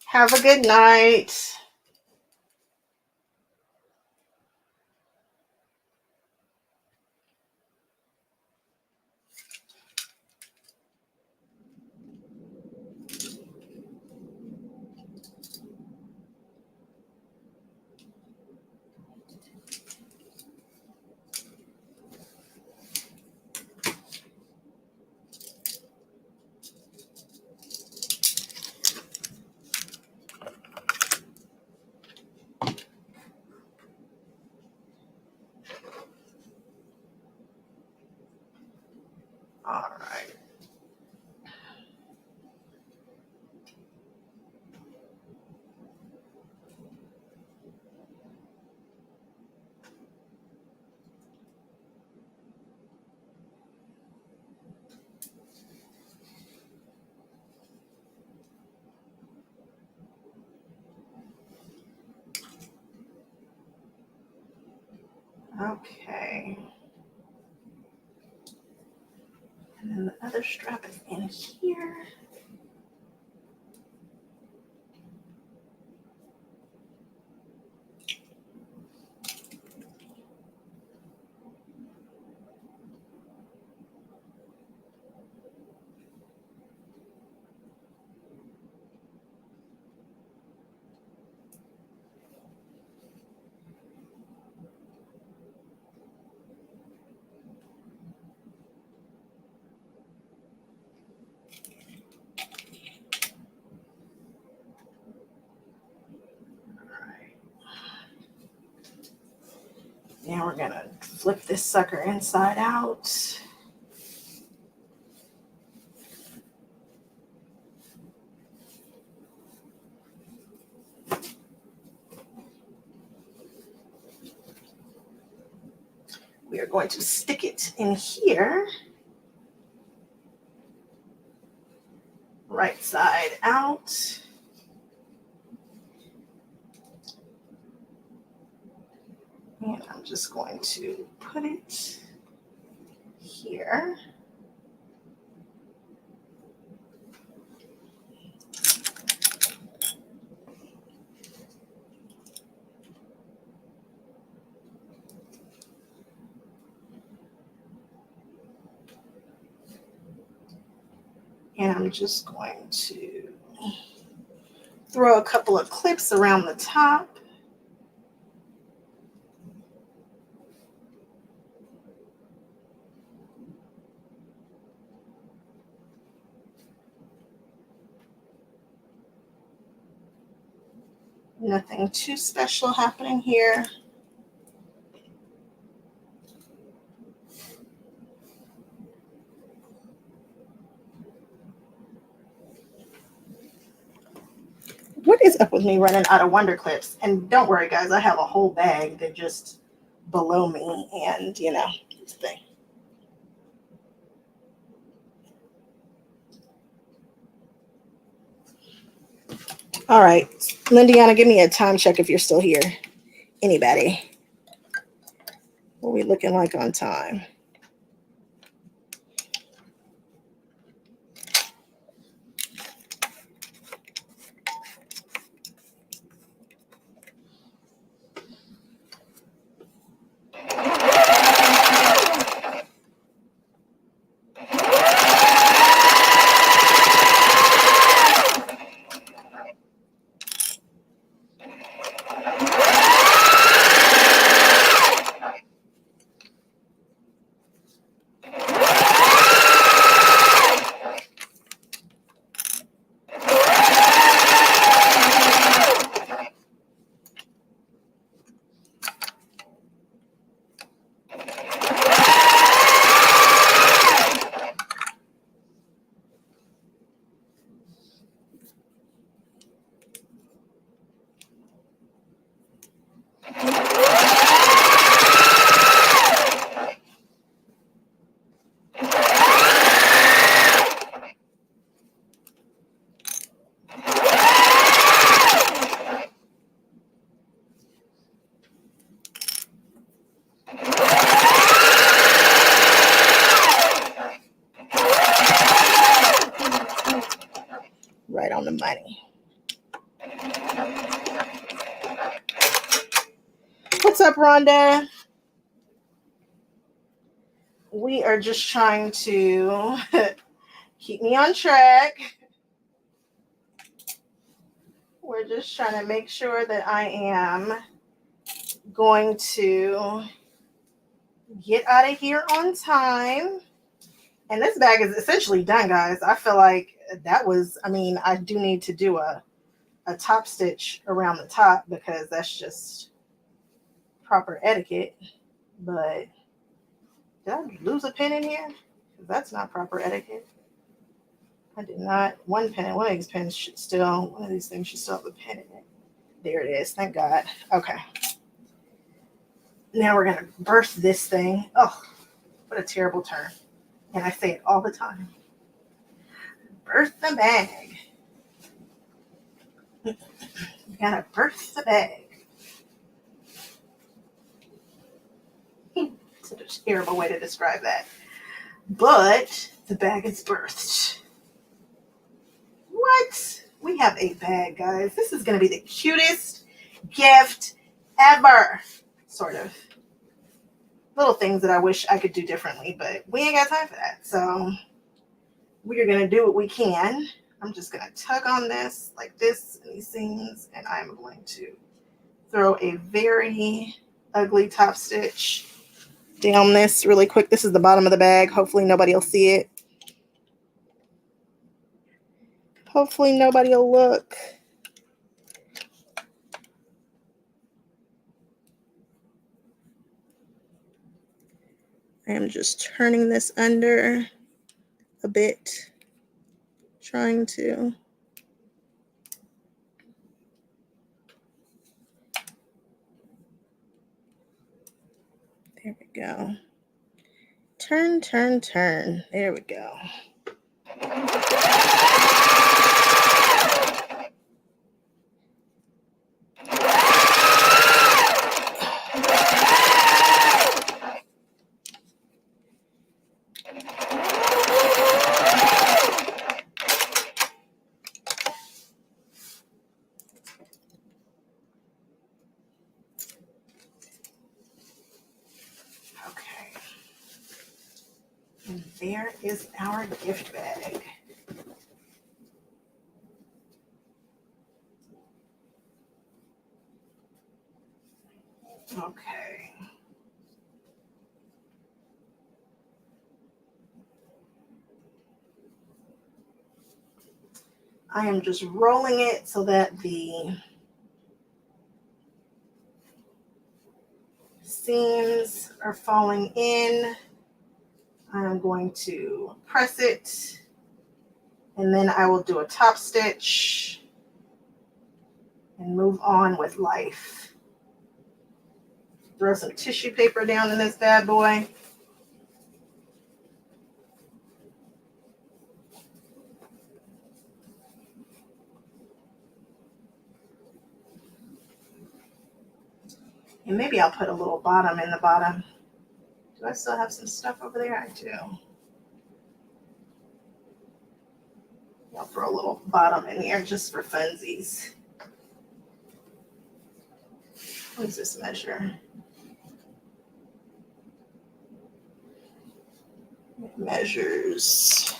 Have a good night. All right. Okay. And then the other strap is in here. Now we're gonna flip this sucker inside out. We are going to stick it in here, right side out. And I'm just going to put it here. And I'm just going to throw a couple of clips around the top. Nothing too special happening here. What is up with me running out of Wonder Clips? And don't worry, guys, I have a whole bag. They're just below me, and you know, it's the thing. All right, Lindiana, give me a time check if you're still here. Anybody? What are we looking like on time? money. What's up, Rhonda? We are just trying to keep me on track. We're just trying to make sure that I am going to get out of here on time. And this bag is essentially done, guys. I feel like that was, I mean, I do need to do a top stitch around the top because that's just proper etiquette. But did I lose a pin in here? That's not proper etiquette. I did not. One of these pins should still, one of these things should still have a pin in it. There it is. Thank God. Okay. Now we're going to burst this thing. Oh, what a terrible turn. And I say it all the time. Burst the bag. You gotta burst the bag. Such a terrible way to describe that. But the bag is burst. What? We have a bag, guys. This is going to be the cutest gift ever. Sort of. Little things that I wish I could do differently, but we ain't got time for that. So we are going to do what we can. I'm just going to tug on this like this in these seams, and I'm going to throw a very ugly top stitch down this really quick. This is the bottom of the bag. Hopefully nobody will see it. Hopefully nobody will look. I am just turning this under a bit, trying to. There we go. Turn, turn, turn. There we go. And there is our gift bag. Okay. I am just rolling it so that the seams are falling in. I'm going to press it, and then I will do a top stitch and move on with life. Throw some tissue paper down in this bad boy. And maybe I'll put a little bottom in the bottom. Do I still have some stuff over there? I do. I'll throw a little bottom in here just for funsies. What does this measure? It measures,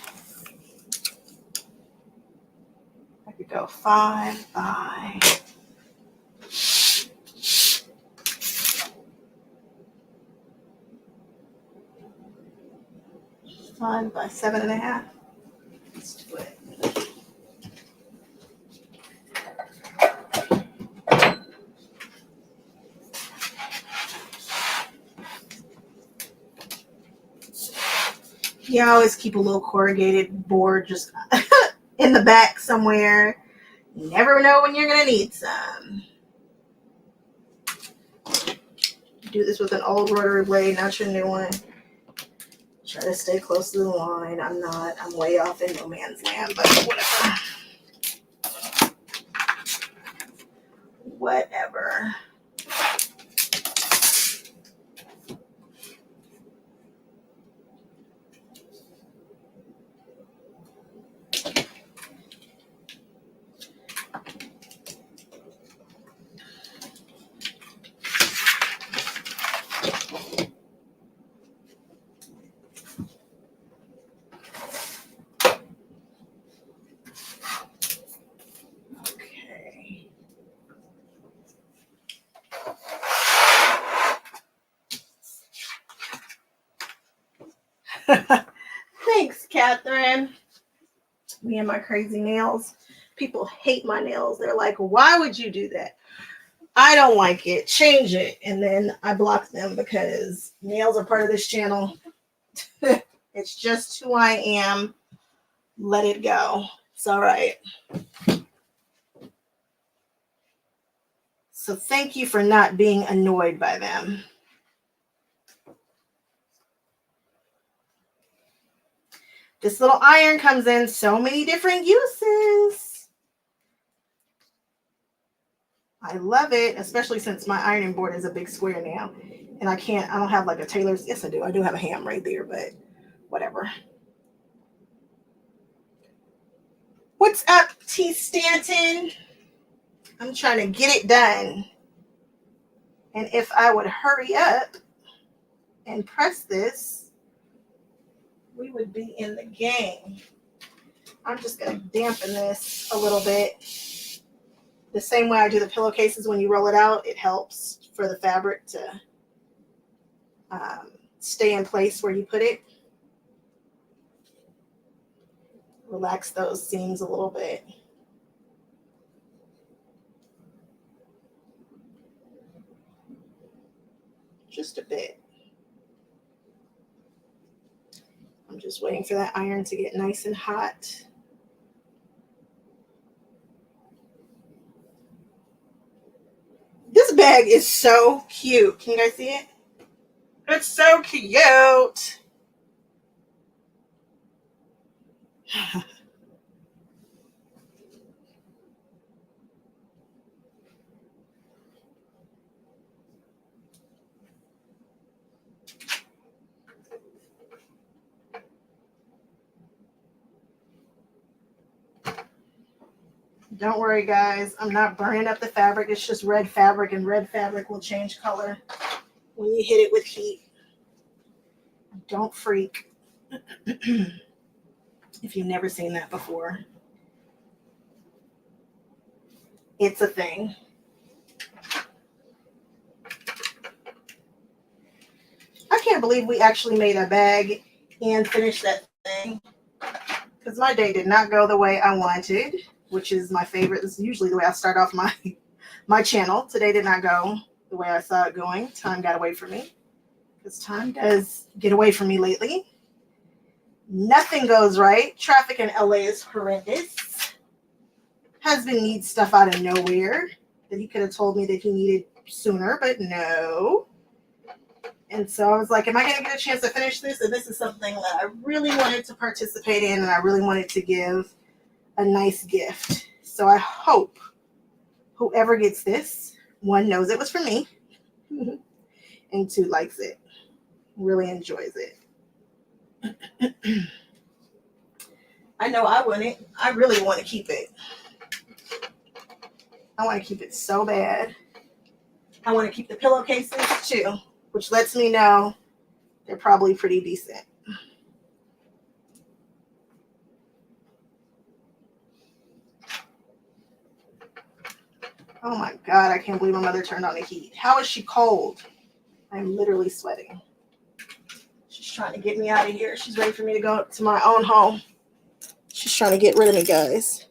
I could go 5 by 7.5. Let's do it. Yeah, I always keep a little corrugated board just in the back somewhere. You never know when you're going to need some. Do this with an old rotary blade, not your new one. Try to stay close to the line. I'm not. I'm way off in no man's land, but whatever. Whatever. Catherine. Me and my crazy nails. People hate my nails. They're like, why would you do that? I don't like it. Change it. And then I block them because nails are part of this channel. It's just who I am. Let it go. It's all right. So thank you for not being annoyed by them. This little iron comes in so many different uses. I love it, especially since my ironing board is a big square now. And I don't have like a tailor's. Yes, I do. I do have a ham right there, but whatever. What's up, T. Stanton? I'm trying to get it done. And if I would hurry up and press this, we would be in the game. I'm just going to dampen this a little bit. The same way I do the pillowcases when you roll it out, it helps for the fabric to stay in place where you put it. Relax those seams a little bit. Just a bit. I'm just waiting for that iron to get nice and hot. This bag is so cute. Can you guys see it? It's so cute. Don't worry, guys. I'm not burning up the fabric. It's just red fabric, and red fabric will change color when you hit it with heat. Don't freak. If you've never seen that before, it's a thing. I can't believe we actually made a bag and finished that thing, because my day did not go the way I wanted, which is my favorite. This is usually the way I start off my channel. Today did not go the way I saw it going. Time got away from me, because time does get away from me lately. Nothing goes right. Traffic in LA is horrendous. Husband needs stuff out of nowhere that he could have told me that he needed sooner, but no. And so I was like, am I going to get a chance to finish this? And this is something that I really wanted to participate in, and I really wanted to give a nice gift. So I hope whoever gets this, one, knows it was for me, and two, likes it, really enjoys it. I know I wouldn't. I really want to keep it. I want to keep it so bad. I want to keep the pillowcases too, which lets me know they're probably pretty decent. Oh my God, I can't believe my mother turned on the heat. How is she cold? I'm literally sweating. She's trying to get me out of here. She's ready for me to go to my own home. She's trying to get rid of me, guys.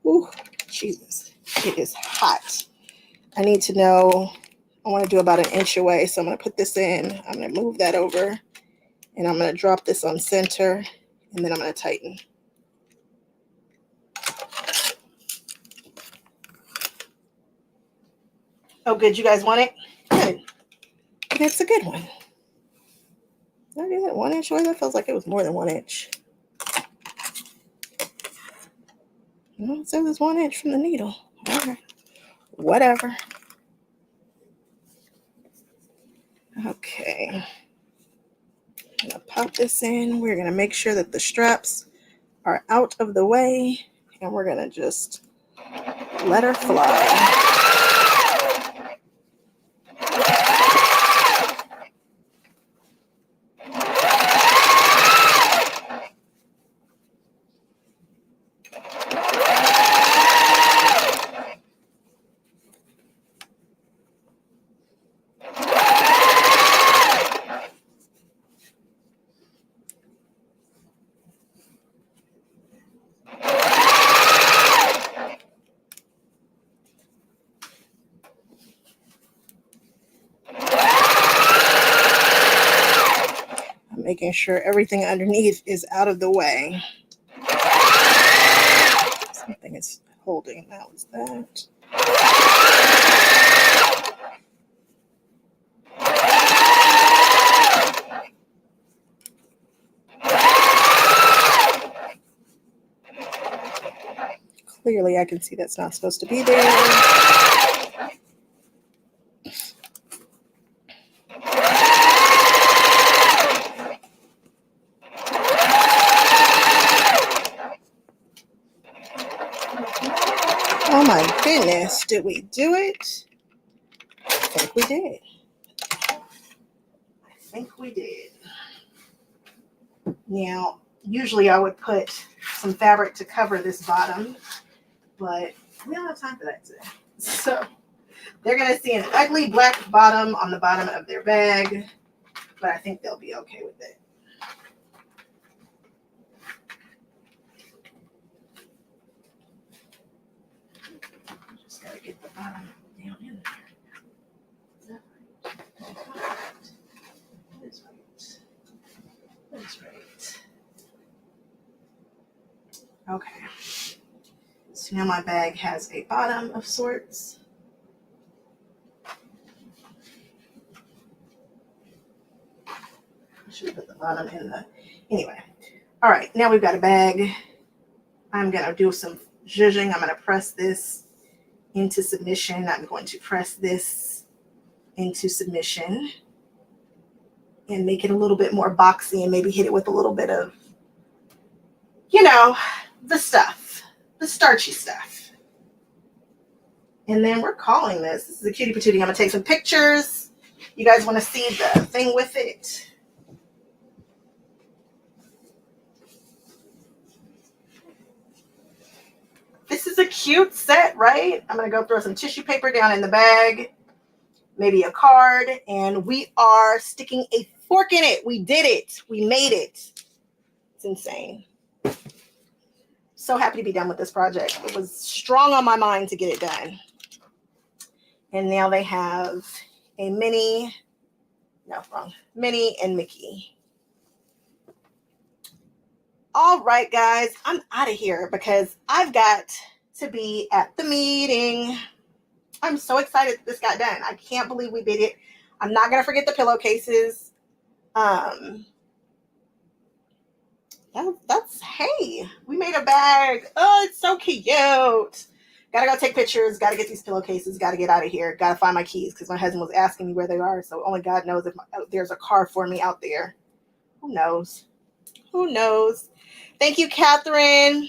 Ooh, Jesus. It is hot. I need to know, I want to do about 1 inch away. So I'm going to put this in. I'm going to move that over. And I'm going to drop this on center. And then I'm going to tighten. Oh, good. You guys want it? Good. That's a good one. Did I do that 1 inch away? That feels like it was more than 1 inch. No, it says it's 1 inch from the needle. All right. Whatever. Okay. I'm going to pop this in. We're going to make sure that the straps are out of the way. And we're going to just let her fly. making sure everything underneath is out of the way. Something is holding. That was that. Clearly, I can see that's not supposed to be there. Oh my goodness, did we do it? I think we did. I think we did. Now, usually I would put some fabric to cover this bottom, but we don't have time for that today. So they're going to see an ugly black bottom on the bottom of their bag, but I think they'll be okay with it. Just got to get the bottom down in there. Is that right? That is right. That is right. Okay. So now my bag has a bottom of sorts. I should have put the bottom in the, anyway. All right, now we've got a bag. I'm gonna do some zhuzhing. I'm gonna press this into submission. I'm going to press this into submission and make it a little bit more boxy and maybe hit it with a little bit of, you know, the stuff, the starchy stuff. And then we're calling this. This is a cutie patootie. I'm gonna take some pictures. You guys want to see the thing with it? This is a cute set, right? I'm going to go throw some tissue paper down in the bag, maybe a card, and we are sticking a fork in it. We did it. We made it. It's insane. So happy to be done with this project. It was strong on my mind to get it done. And now they have a Minnie, no, wrong, Minnie and Mickey. All right, guys, I'm out of here because I've got to be at the meeting. I'm so excited this got done. I can't believe we did it. I'm not going to forget the pillowcases. That's, hey, we made a bag. Oh, it's so cute. Got to go take pictures. Got to get these pillowcases. Got to get out of here. Got to find my keys because my husband was asking me where they are. So only God knows if there's a car for me out there. Who knows? Who knows? Thank you, Catherine.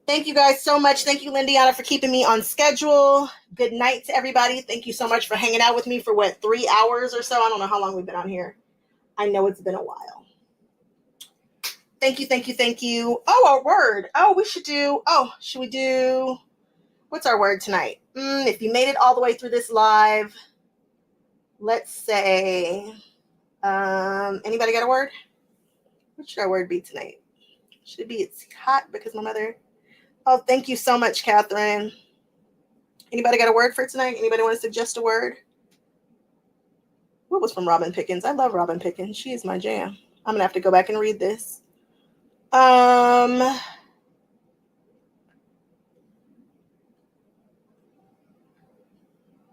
Thank you guys so much. Thank you, Lindiana, for keeping me on schedule. Good night to everybody. Thank you so much for hanging out with me for, 3 hours or so? I don't know how long we've been on here. I know it's been a while. Thank you, thank you, thank you. Oh, our word. Oh, should we do, what's our word tonight? If you made it all the way through this live, let's say, anybody got a word? What should our word be tonight? Should it be it's hot because my mother? Oh, thank you so much, Catherine. Anybody got a word for tonight? Anybody want to suggest a word? What was from Robin Pickens? I love Robin Pickens. She is my jam. I'm going to have to go back and read this.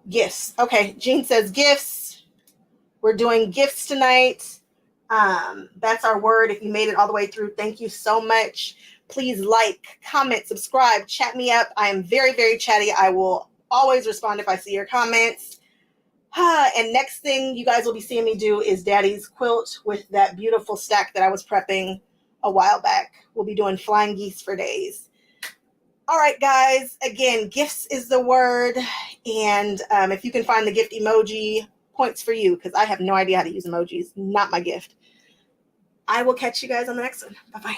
Gifts. Okay, Jean says gifts. We're doing gifts tonight. That's our word. If you made it all the way through, thank you so much. Please like, comment, subscribe, chat me up. I am very, very chatty. I will always respond if I see your comments. And next thing you guys will be seeing me do is Daddy's quilt with that beautiful stack that I was prepping a while back. We'll be doing flying geese for days. All right, guys. Again, gifts is the word. And if you can find the gift emoji, points for you because I have no idea how to use emojis. Not my gift. I will catch you guys on the next one. Bye-bye.